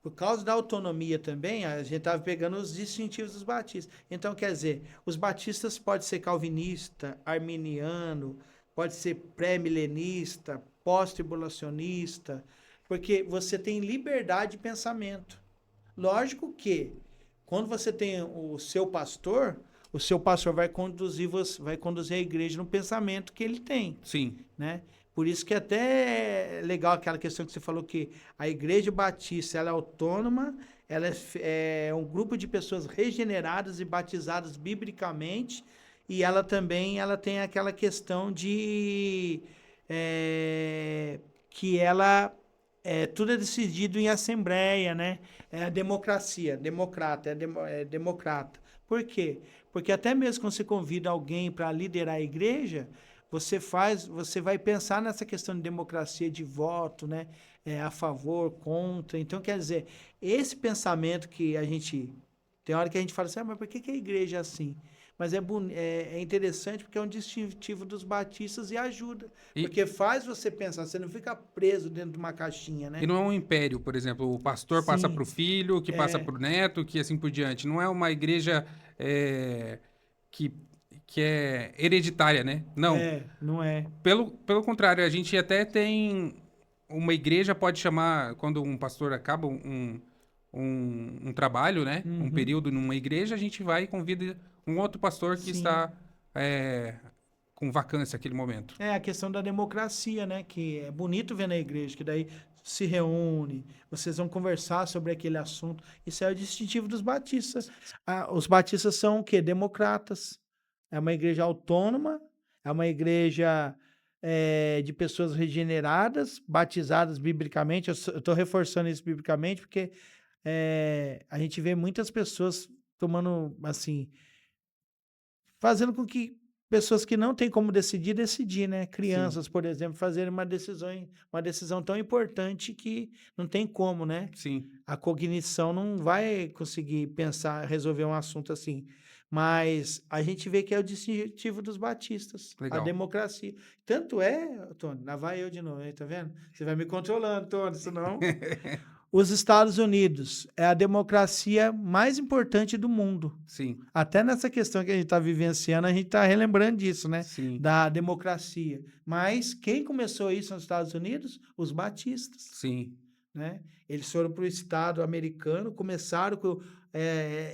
Por causa da autonomia também, a gente estava pegando os distintivos dos batistas. Então, quer dizer, os batistas pode ser calvinista, arminiano, pode ser pré-milenista, pós-tribulacionista, porque você tem liberdade de pensamento. Lógico que quando você tem o seu pastor vai conduzir a igreja no pensamento que ele tem, Sim, né? Por isso que até é legal aquela questão que você falou que a igreja batista ela é autônoma, ela é um grupo de pessoas regeneradas e batizadas biblicamente, e ela também ela tem aquela questão de que ela tudo é decidido em assembleia, né? É a democracia, democrata. Por quê? Porque até mesmo quando você convida alguém para liderar a igreja, você vai pensar nessa questão de democracia, de voto, né? A favor, contra. Então, quer dizer, esse pensamento que a gente... Tem hora que a gente fala assim, mas por que a igreja é assim? Mas é interessante porque é um distintivo dos batistas e ajuda. Porque faz você pensar, você não fica preso dentro de uma caixinha, né? e não é um império, por exemplo, o pastor passa para o Sim, filho, que passa para o neto, que assim por diante. Não é uma igreja é, que, que é hereditária, né? Não. não é. Pelo contrário, a gente até tem uma igreja pode chamar, quando um pastor acaba um trabalho, né? Um Uhum. período numa igreja, a gente vai e convida um outro pastor que Sim. está com vacância naquele momento. É a questão da democracia, né? Que é bonito ver na igreja, que daí se reúne, vocês vão conversar sobre aquele assunto. Isso é o distintivo dos batistas. Os batistas são o quê? Democratas. É uma igreja autônoma, é uma igreja de pessoas regeneradas, batizadas biblicamente. Eu estou reforçando isso biblicamente porque a gente vê muitas pessoas tomando, assim, fazendo com que pessoas que não têm como decidir, né? Crianças, Sim. por exemplo, fazerem uma decisão tão importante que não tem como, né? Sim. A cognição não vai conseguir pensar, resolver um assunto assim. Mas a gente vê que é o distintivo dos batistas, a Legal. democracia. Tanto é, Tony, lá vai eu de novo, aí, tá vendo? Você vai me controlando, Tony, senão... Os Estados Unidos é a democracia mais importante do mundo. Sim. Até nessa questão que a gente está vivenciando, a gente está relembrando disso, né? Sim. Da democracia. Mas quem começou isso nos Estados Unidos? Os batistas. Sim. Né? Eles foram para o Estado americano, começaram com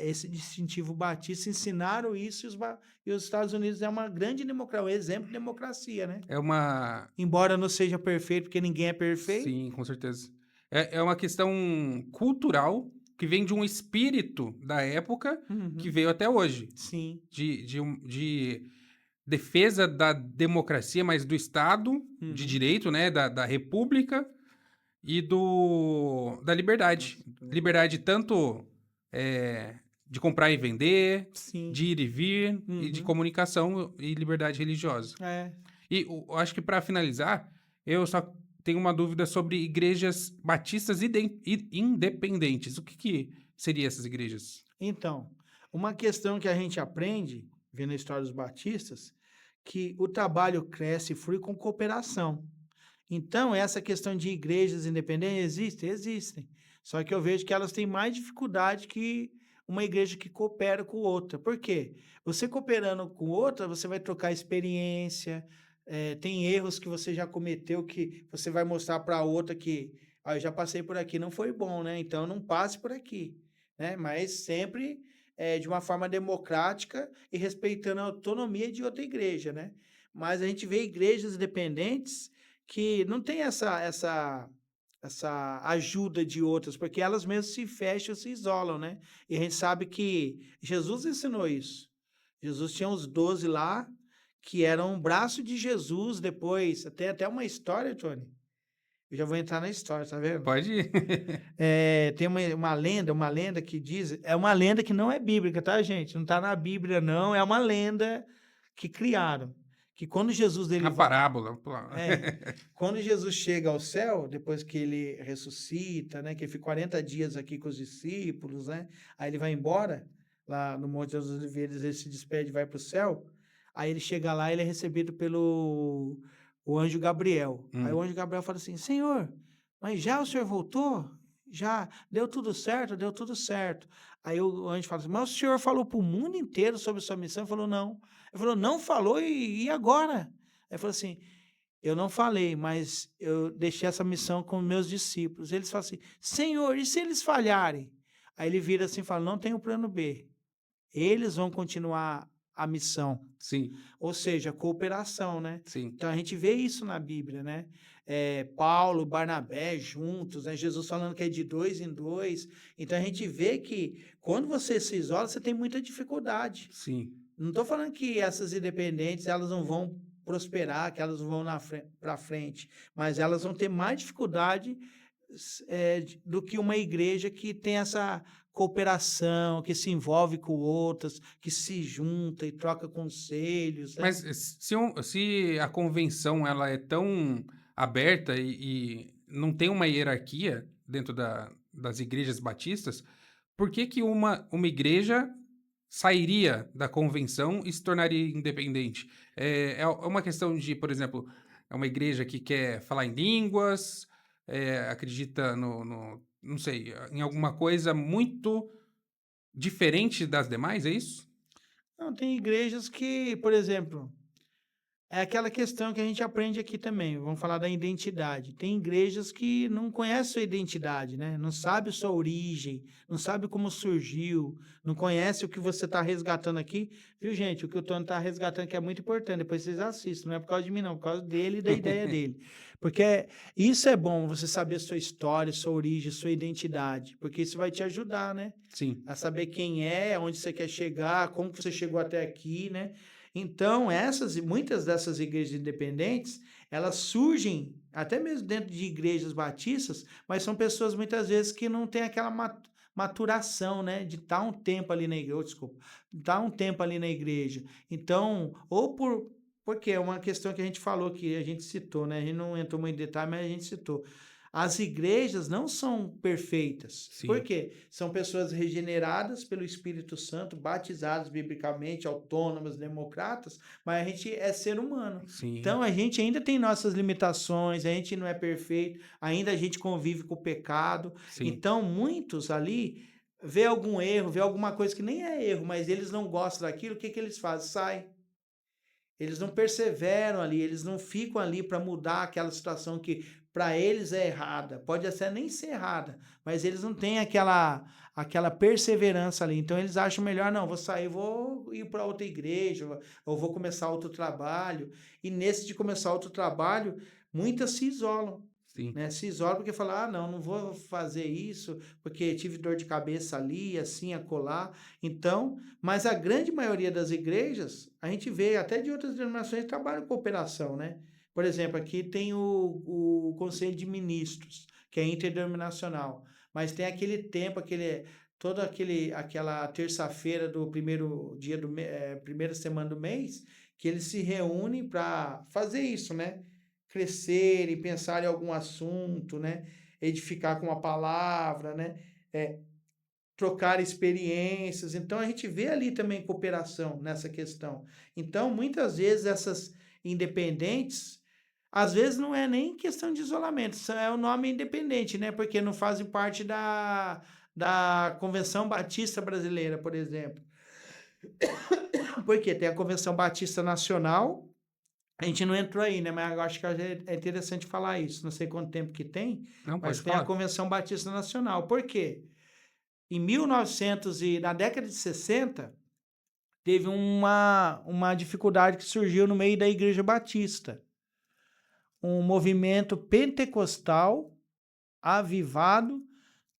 esse distintivo batista, ensinaram isso e os Estados Unidos é uma grande democracia, um exemplo de democracia, né? É uma... Embora não seja perfeito, porque ninguém é perfeito. Sim, com certeza. É uma questão cultural que vem de um espírito da época que veio até hoje. Sim. De defesa da democracia, mas do Estado, de direito, né? Da República e da liberdade. Liberdade tanto de comprar e vender, Sim. de ir e vir, e de comunicação e liberdade religiosa. E eu acho que para finalizar, eu só tenho uma dúvida sobre igrejas batistas independentes. O que seriam essas igrejas? Então, uma questão que a gente aprende, vendo a história dos batistas, que o trabalho cresce e flui com cooperação. Então, essa questão de igrejas independentes existem. Só que eu vejo que elas têm mais dificuldade que uma igreja que coopera com outra. Por quê? Você cooperando com outra, você vai trocar experiência, tem erros que você já cometeu que você vai mostrar para outra que eu já passei por aqui, não foi bom, né? Então não passe por aqui, né? Mas sempre de uma forma democrática e respeitando a autonomia de outra igreja, né? Mas a gente vê igrejas independentes que não tem essa ajuda de outras, porque elas mesmas se fecham, se isolam, né? E a gente sabe que Jesus ensinou isso. Jesus tinha os 12 lá, que eram um braço de Jesus depois. Tem até uma história, Tony. Eu já vou entrar na história, tá vendo? Pode ir. Tem uma lenda que diz... É uma lenda que não é bíblica, tá, gente? Não tá na Bíblia, não. É uma lenda que criaram. Que quando Jesus Uma parábola. quando Jesus chega ao céu, depois que ele ressuscita, né, que ele fica 40 dias aqui com os discípulos, né, aí ele vai embora, lá no Monte das Oliveiras, ele se despede e vai para o céu, aí ele chega lá, ele é recebido pelo o anjo Gabriel. Aí o anjo Gabriel fala assim, Senhor, mas já o senhor voltou? Já, deu tudo certo? Deu tudo certo. Aí o anjo fala assim, mas o senhor falou para o mundo inteiro sobre a sua missão? Ele falou, não. Ele falou, não falou e agora? Aí ele falou assim, eu não falei, mas eu deixei essa missão com meus discípulos. Eles falam assim, Senhor, e se eles falharem? Aí ele vira assim e fala, não tem o plano B. Eles vão continuar a missão. Sim. Ou seja, cooperação, né? Sim. Então a gente vê isso na Bíblia, né? Paulo, Barnabé juntos, né? Jesus falando que é de 2 em 2. Então a gente vê que quando você se isola, você tem muita dificuldade. Sim. Não estou falando que essas independentes elas não vão prosperar, que elas vão para frente, mas elas vão ter mais dificuldade do que uma igreja que tem essa cooperação, que se envolve com outras, que se junta e troca conselhos. Né? Mas se a convenção ela é tão aberta e não tem uma hierarquia dentro das igrejas batistas, por que uma igreja sairia da convenção e se tornaria independente? É uma questão de, por exemplo, é uma igreja que quer falar em línguas, acredita não sei, em alguma coisa muito diferente das demais, é isso? Não, tem igrejas que, por exemplo, é aquela questão que a gente aprende aqui também. Vamos falar da identidade. Tem igrejas que não conhecem sua identidade, né? Não sabe sua origem, não sabe como surgiu, não conhece o que você está resgatando aqui. Viu, gente? O que o Tony está resgatando aqui é muito importante. Depois vocês assistem. Não é por causa de mim, não. É por causa dele e da ideia dele. Porque isso é bom, você saber sua história, sua origem, sua identidade. Porque isso vai te ajudar, né? Sim. A saber quem é, onde você quer chegar, como que você chegou até aqui, né? Então, muitas dessas igrejas independentes, elas surgem até mesmo dentro de igrejas batistas, mas são pessoas muitas vezes que não têm aquela maturação, né, de estar um tempo ali na igreja, estar um tempo ali na igreja. Então, porque é uma questão que a gente falou que a gente citou, né? A gente não entrou muito em detalhe, mas a gente citou. As igrejas não são perfeitas. Sim. Por quê? São pessoas regeneradas pelo Espírito Santo, batizadas biblicamente, autônomas, democratas, mas a gente é ser humano. Sim. Então a gente ainda tem nossas limitações, a gente não é perfeito, ainda a gente convive com o pecado. Sim. Então muitos ali vê algum erro, vê alguma coisa que nem é erro, mas eles não gostam daquilo, o que eles fazem? Saem. Eles não perseveram ali, eles não ficam ali para mudar aquela situação que para eles é errada. Pode até nem ser errada, mas eles não têm aquela perseverança ali. Então eles acham melhor, não, vou sair, vou ir para outra igreja, ou vou começar outro trabalho. E nesse de começar outro trabalho, muitas se isolam. Sim. né? Se isola porque fala, não vou fazer isso porque tive dor de cabeça ali, assim, acolá. Então, mas a grande maioria das igrejas, a gente vê até de outras denominações, trabalham em cooperação, né? Por exemplo, aqui tem o Conselho de Ministros, que é interdenominacional, mas tem aquele tempo, aquela terça-feira do primeiro dia primeira semana do mês, que eles se reúnem para fazer isso, né? Crescer e pensar em algum assunto, né? Edificar com a palavra, né? Trocar experiências. Então a gente vê ali também cooperação nessa questão. Então, muitas vezes essas independentes, às vezes não é nem questão de isolamento, é o nome independente, né? Porque não fazem parte da Convenção Batista Brasileira, por exemplo. Porque tem a Convenção Batista Nacional. A gente não entrou aí, né? Mas eu acho que é interessante falar isso. Não sei quanto tempo que tem, Não, mas pode tem a falar. Convenção Batista Nacional. Por quê? Em 1900 e na década de 60, teve uma dificuldade que surgiu no meio da Igreja Batista. Um movimento pentecostal avivado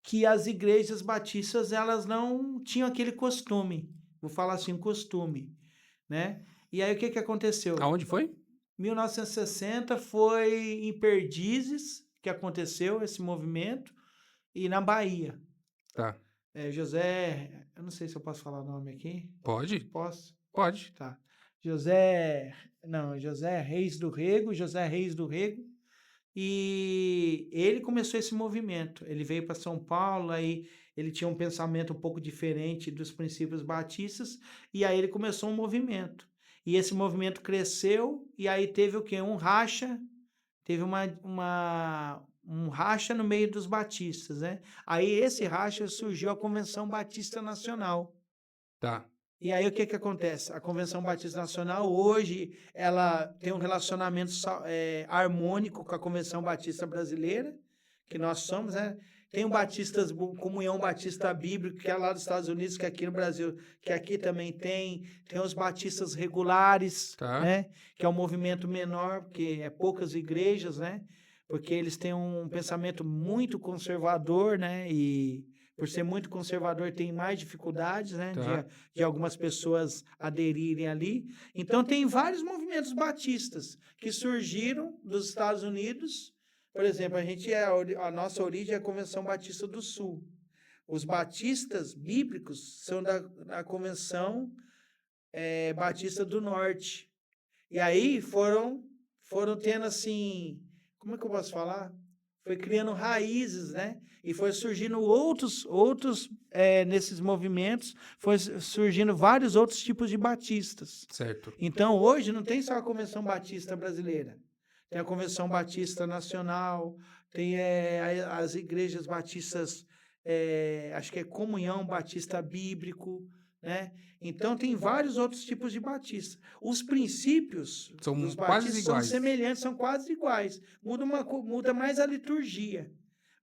que as igrejas batistas elas não tinham aquele costume. Vou falar assim, costume, né? E aí o que aconteceu? Aonde foi? 1960 foi em Perdizes que aconteceu esse movimento e na Bahia. Tá. José, eu não sei se eu posso falar o nome aqui. Pode? Posso? Pode. Tá. José Reis do Rego. E ele começou esse movimento. Ele veio para São Paulo, aí ele tinha um pensamento um pouco diferente dos princípios batistas, e aí ele começou um movimento. E esse movimento cresceu, e aí teve o quê? Um racha, teve um racha no meio dos batistas, né? Aí esse racha surgiu a Convenção Batista Nacional. Tá. E aí o que acontece? A Convenção Batista Nacional hoje ela tem um relacionamento harmônico com a Convenção Batista Brasileira, que nós somos, né? Tem o Batistas, Comunhão Batista Bíblico, que é lá dos Estados Unidos, que é aqui no Brasil, que aqui também tem. Tem os Batistas Regulares, Tá. né? Que é um movimento menor, porque é poucas igrejas, né? Porque eles têm um pensamento muito conservador, né? E por ser muito conservador tem mais dificuldades, né? Tá. De algumas pessoas aderirem ali. Então tem vários movimentos batistas que surgiram dos Estados Unidos. Por exemplo, a nossa origem é a Convenção Batista do Sul. Os batistas bíblicos são da Convenção Batista do Norte. E aí foram tendo assim, como é que eu posso falar? Foi criando raízes, né? E foi surgindo outros nesses movimentos, foi surgindo vários outros tipos de batistas. Certo. Então, hoje não tem só a Convenção Batista Brasileira. Tem a Convenção Batista Nacional, tem as igrejas batistas, acho que é Comunhão Batista Bíblico, né? Então, tem vários outros tipos de batistas. Os princípios São dos quase batistas são iguais. semelhantes, são quase iguais. Muda mais a liturgia.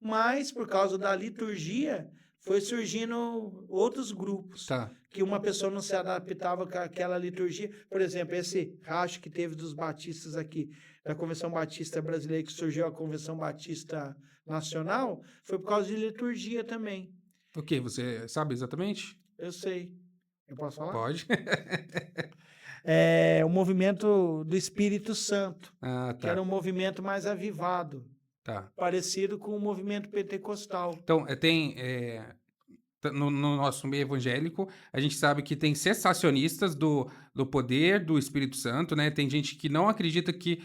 Mas, por causa da liturgia, foi surgindo outros grupos. Tá. Que uma pessoa não se adaptava com aquela liturgia. Por exemplo, esse racho que teve dos batistas aqui, da Convenção Batista Brasileira, que surgiu a Convenção Batista Nacional, foi por causa de liturgia também. O que? Você sabe exatamente? Eu sei. Eu posso falar? Pode. É o movimento do Espírito Santo, Ah, que era tá. um movimento mais avivado, Tá. parecido com o movimento pentecostal. Então, no nosso meio evangélico, a gente sabe que tem cessacionistas do poder do Espírito Santo, né? Tem gente que não acredita que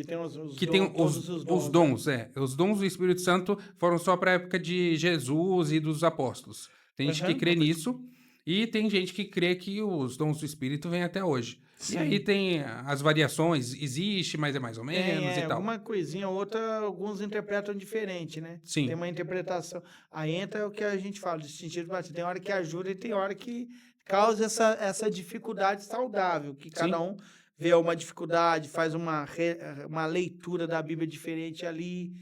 tem todos os dons, né? Os dons do Espírito Santo foram só para a época de Jesus e dos apóstolos. Tem gente que crê nisso e tem gente que crê que os dons do Espírito vêm até hoje. Sim. E aí tem as variações, existe, mas é mais ou menos e tal. Uma coisinha ou outra, alguns interpretam diferente, né? Sim. Tem uma interpretação. Aí entra o que a gente fala, distintivo batista. Tem hora que ajuda e tem hora que causa essa dificuldade saudável, que cada um vê uma dificuldade, faz uma leitura da Bíblia diferente ali,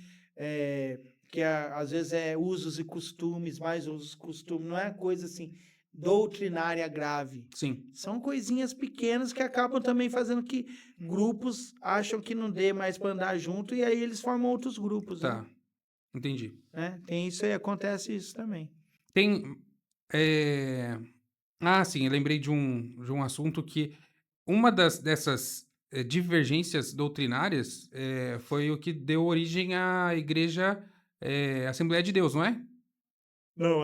que às vezes é usos e costumes, mais usos e costumes, não é coisa assim doutrinária grave. Sim. São coisinhas pequenas que acabam também fazendo que grupos acham que não dê mais para andar junto e aí eles formam outros grupos, Tá. né? Entendi. Tem isso aí, acontece isso também. Tem. Sim, eu lembrei de um assunto que uma dessas divergências doutrinárias foi o que deu origem à Igreja Assembleia de Deus, não é? Não,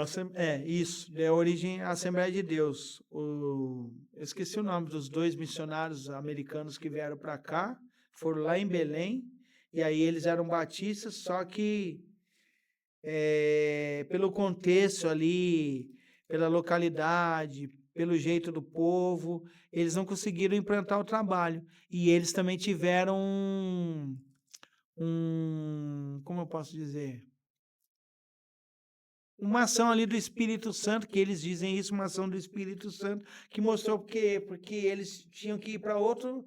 isso, é a origem à Assembleia de Deus. Eu esqueci o nome dos 2 missionários americanos que vieram para cá, foram lá em Belém, e aí eles eram batistas, só que pelo contexto ali, pela localidade, pelo jeito do povo, eles não conseguiram implantar o trabalho. E eles também tiveram como eu posso dizer? Uma ação ali do Espírito Santo, que eles dizem isso, uma ação do Espírito Santo, que mostrou porque eles tinham que ir para outra,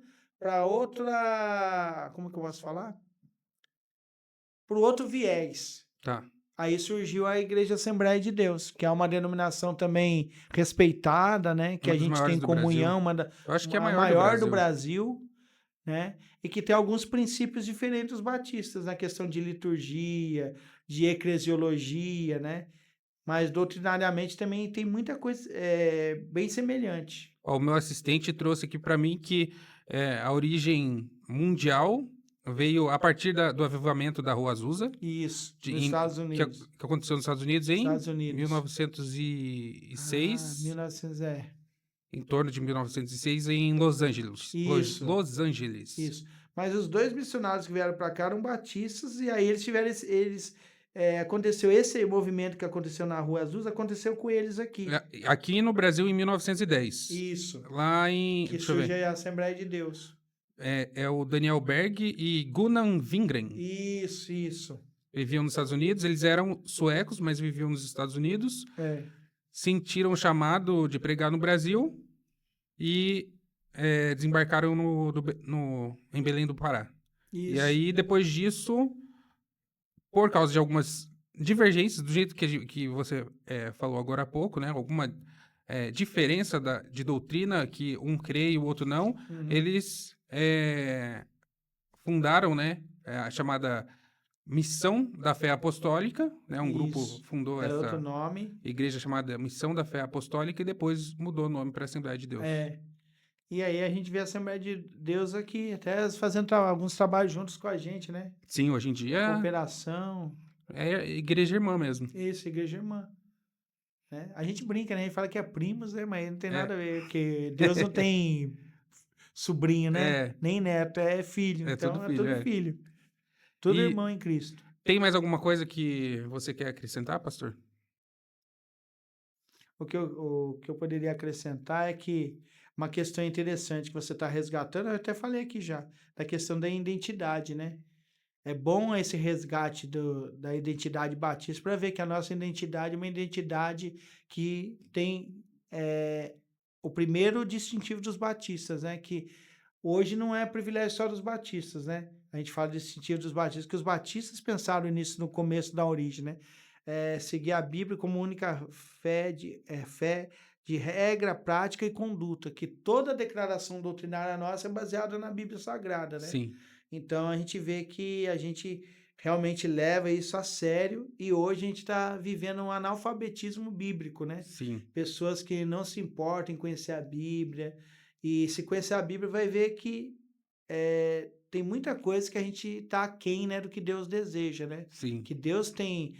como que eu posso falar? Para o outro viés. Tá. Aí surgiu a Igreja Assembleia de Deus, que é uma denominação também respeitada, né? Que Uma a das gente maiores tem do Brasil. comunhão, Eu acho que é a a maior do maior do Brasil. Brasil, né? E que tem alguns princípios diferentes dos batistas, na questão de liturgia, de eclesiologia, né? Mas doutrinariamente também tem muita coisa bem semelhante. Ó, o meu assistente trouxe aqui para mim que a origem mundial veio a partir do avivamento da Rua Azusa, Isso, de- nos em- Estados que, Unidos. que aconteceu nos Estados Unidos em Estados Unidos. 1906, 1900 em torno de 1906, em Los Angeles. Isso. Los Angeles. Isso. Mas os 2 missionários que vieram para cá eram batistas, e aí eles tiveram aconteceu esse movimento que aconteceu na Rua Azul, aconteceu com eles aqui. Aqui no Brasil, em 1910. Isso. Lá em... Que deixa eu ver. surge a Assembleia de Deus. É o Daniel Berg e Gunnar Wingren. Isso. Viviam nos Estados Unidos. Eles eram suecos, mas viviam nos Estados Unidos. Sentiram o chamado de pregar no Brasil e desembarcaram em Belém do Pará. Isso. E aí, depois disso, por causa de algumas divergências, do jeito que você falou agora há pouco, né? Alguma diferença de doutrina que um crê e o outro não, eles fundaram, né, a chamada Missão da Fé Apostólica, né? Um grupo fundou Era essa outro nome. igreja chamada Missão da Fé Apostólica e depois mudou o nome para Assembleia de Deus. E aí a gente vê a Assembleia de Deus aqui, até fazendo alguns trabalhos juntos com a gente, né? Sim, hoje em dia Cooperação. é igreja irmã mesmo. Isso, igreja irmã. A gente brinca, né? A gente fala que é primos, né? Mas não tem nada a ver, porque Deus não tem sobrinho, né? Nem neto, é filho. Então tudo é filho, tudo filho. Tudo irmão em Cristo. Tem mais alguma coisa que você quer acrescentar, pastor? O que eu poderia acrescentar é que uma questão interessante que você está resgatando, eu até falei aqui já, da questão da identidade, né? É bom esse resgate da identidade batista para ver que a nossa identidade é uma identidade que tem o primeiro distintivo dos batistas, né? Que hoje não é privilégio só dos batistas, né? A gente fala de distintivo dos batistas, que os batistas pensaram nisso no começo da origem, né? Seguir a Bíblia como única fé de regra, prática e conduta, que toda declaração doutrinária nossa é baseada na Bíblia Sagrada, né? Sim. Então a gente vê que a gente realmente leva isso a sério e hoje a gente está vivendo um analfabetismo bíblico, né? Sim. Pessoas que não se importam em conhecer a Bíblia e se conhecer a Bíblia vai ver que tem muita coisa que a gente está aquém, né, do que Deus deseja, né? Sim. Que Deus tem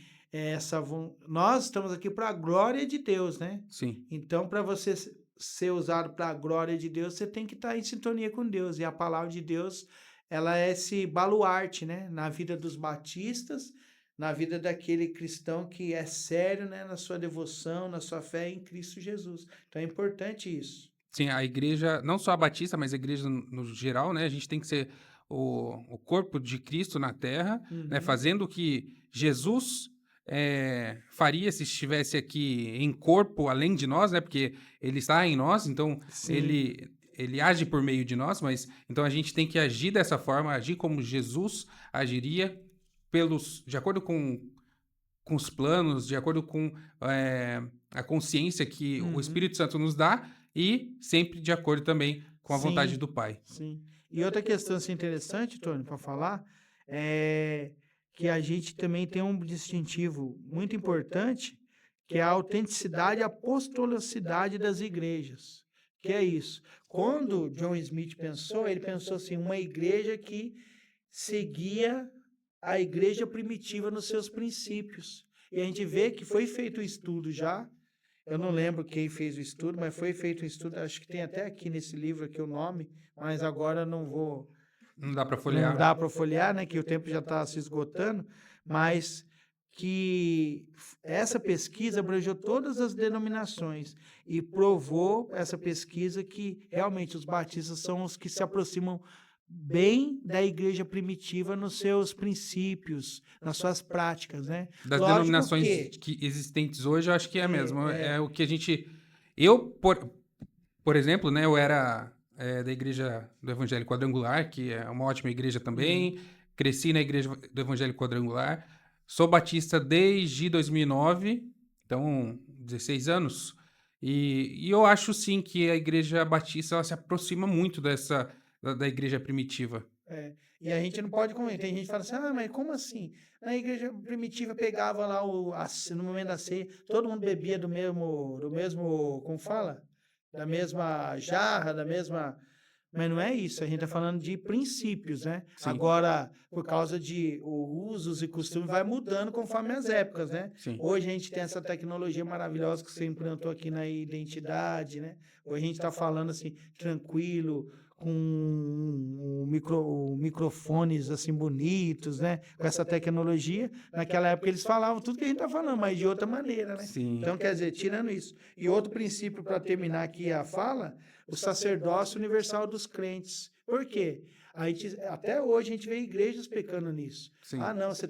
nós estamos aqui para a glória de Deus, né? Sim. Então, para você ser usado para a glória de Deus, você tem que estar em sintonia com Deus. E a palavra de Deus, ela é esse baluarte, né? Na vida dos batistas, na vida daquele cristão que é sério, né? Na sua devoção, na sua fé em Cristo Jesus. Então, é importante isso. Sim, a igreja, não só a batista, mas a igreja no geral, né? A gente tem que ser o corpo de Cristo na Terra, né? Fazendo o que Jesus faria se estivesse aqui em corpo além de nós, né? Porque ele está em nós, então ele age por meio de nós, mas então a gente tem que agir dessa forma, agir como Jesus agiria de acordo com os planos, de acordo com a consciência que o Uhum. Espírito Santo nos dá e sempre de acordo também com a vontade Sim, do Pai. sim. E outra questão assim, interessante, Tony, para falar, é que a gente também tem um distintivo muito importante, que é a autenticidade e apostolicidade das igrejas. Que é isso? Quando John Smith pensou, ele pensou assim, uma igreja que seguia a igreja primitiva nos seus princípios. E a gente vê que foi feito um estudo já. Eu não lembro quem fez o estudo, mas foi feito um estudo, acho que tem até aqui nesse livro aqui o nome, mas agora não vou, Não dá para não folhear. dá para folhear, né, que o tempo já está se esgotando, mas que essa pesquisa abrangeu todas as denominações e provou essa pesquisa que realmente os batistas são os que se aproximam bem da igreja primitiva nos seus princípios, nas suas práticas, né? Das Lógico denominações que que existentes hoje, eu acho que é mesmo. É é, o que a gente. Eu, por exemplo, né, eu era da igreja do Evangelho Quadrangular, que é uma ótima igreja também. Cresci na igreja do Evangelho Quadrangular. Sou batista desde 2009, então 16 anos. E eu acho sim que a igreja batista ela se aproxima muito da igreja primitiva. É, e a gente não pode comentar. Tem gente que fala assim, ah, mas como assim? Na igreja primitiva pegava lá no momento da ceia, todo mundo bebia do mesmo, como fala? Da mesma jarra, da mesma. Mas não é isso, a gente está falando de princípios, né? Sim, Agora, por causa de usos e costumes, vai mudando conforme as épocas, né? sim. Hoje a gente tem essa tecnologia maravilhosa que você implantou aqui na identidade, né? Hoje a gente está falando assim, tranquilo, com microfones assim bonitos, né? Com essa tecnologia. Naquela época eles falavam tudo que a gente está falando, mas de outra maneira, né? Sim. Então, quer dizer, tirando isso. E outro princípio para terminar aqui a fala, o sacerdócio universal dos crentes. Por quê? Até hoje a gente vê igrejas pecando nisso. Sim. Ah, não, você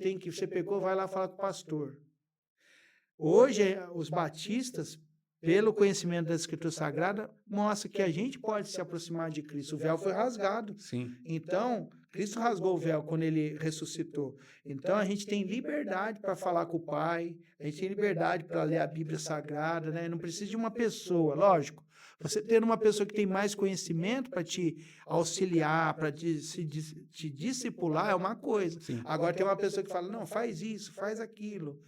pecou, vai lá falar com o pastor. Hoje, os batistas, pelo conhecimento da Escritura Sagrada, mostra que a gente pode se aproximar de Cristo. O véu foi rasgado. Sim. Então, Cristo rasgou o véu quando ele ressuscitou. Então, a gente tem liberdade para falar com o Pai, a gente tem liberdade para ler a Bíblia Sagrada, né? Não precisa de uma pessoa, lógico. Você ter uma pessoa que tem mais conhecimento para te auxiliar, para te discipular, é uma coisa. Sim. Agora, tem uma pessoa que fala, não, faz isso, faz aquilo.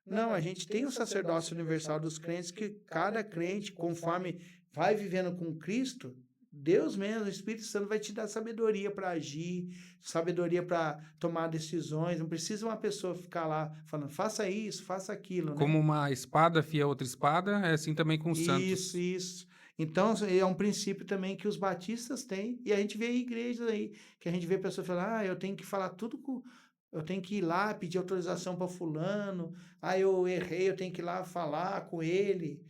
Não, a gente tem o sacerdócio universal dos crentes que cada crente, conforme vai vivendo com Cristo, Deus mesmo, o Espírito Santo vai te dar sabedoria para agir, sabedoria para tomar decisões. Não precisa uma pessoa ficar lá falando, faça isso, faça aquilo, né? Como uma espada afia outra espada, é assim também com os santos. Isso. Então, é um princípio também que os batistas têm, e a gente vê igrejas aí, que a gente vê pessoas falando, eu tenho que falar tudo com. Eu tenho que ir lá pedir autorização para fulano. Eu errei, eu tenho que ir lá falar com ele.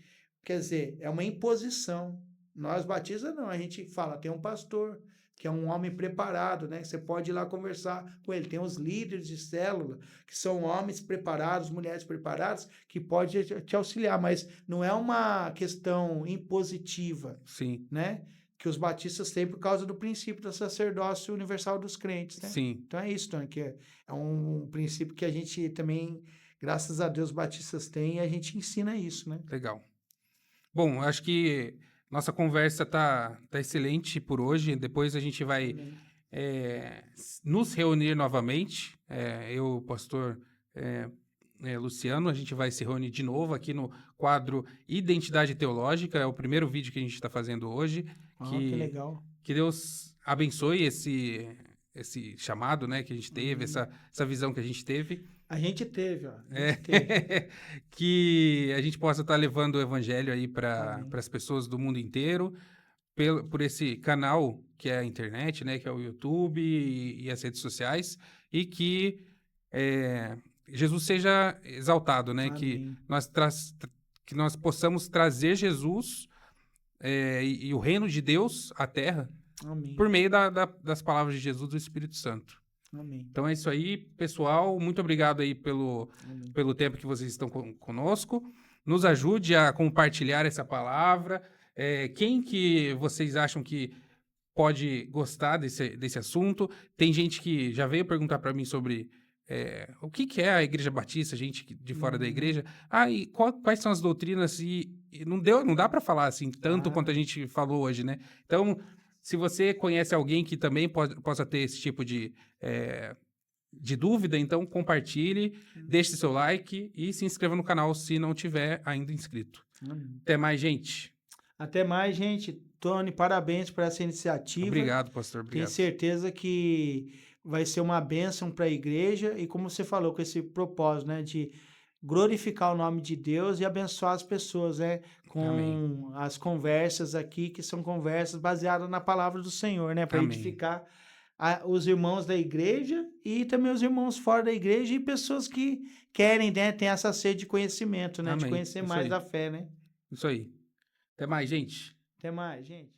Quer dizer, é uma imposição. Nós batistas não, a gente fala, tem um pastor, que é um homem preparado, né? Você pode ir lá conversar com ele. Tem os líderes de célula, que são homens preparados, mulheres preparadas, que podem te auxiliar, mas não é uma questão impositiva, Sim. né? Que os batistas têm por causa do princípio do sacerdócio universal dos crentes, né? Sim. Então é isso, Tony, que é um princípio que a gente também, graças a Deus, batistas têm e a gente ensina isso, né? Legal. Bom, acho que nossa conversa tá excelente por hoje. Depois a gente vai nos reunir novamente. Eu, o pastor Luciano, a gente vai se reunir de novo aqui no quadro Identidade Teológica. É o primeiro vídeo que a gente está fazendo hoje. Que legal. Que Deus abençoe esse chamado, né, que a gente teve, essa visão que a gente teve. A gente teve, ó. A gente teve. Que a gente possa estar levando o evangelho aí para as pessoas do mundo inteiro, por esse canal que é a internet, né, que é o YouTube e as redes sociais, e que Jesus seja exaltado, né, Amém. que nós possamos trazer Jesus e o reino de Deus à Terra. Amém. Por meio das palavras de Jesus e do Espírito Santo. Amém. Então é isso aí, pessoal. Muito obrigado aí pelo tempo que vocês estão conosco. Nos ajude a compartilhar essa palavra. Quem que vocês acham que pode gostar desse assunto? Tem gente que já veio perguntar para mim sobre o que que é a Igreja Batista, gente de fora da Uhum. igreja. E quais são as doutrinas? E não dá para falar assim tanto quanto a gente falou hoje, né? Então, se você conhece alguém que também possa ter esse tipo de dúvida, então compartilhe, deixe seu like e se inscreva no canal se não tiver ainda inscrito. Até mais, gente. Até mais, gente. Tony, parabéns por essa iniciativa. Obrigado, pastor. Tenho Obrigado. certeza que vai ser uma bênção para a igreja e, como você falou, com esse propósito, né, de glorificar o nome de Deus e abençoar as pessoas, né, Amém. com as conversas aqui, que são conversas baseadas na palavra do Senhor, né, para Amém. edificar os irmãos da igreja e também os irmãos fora da igreja e pessoas que querem, né, ter essa sede de conhecimento, né, de Amém. conhecer Isso mais aí. da fé, né. Isso aí. Até mais, gente. Até mais, gente.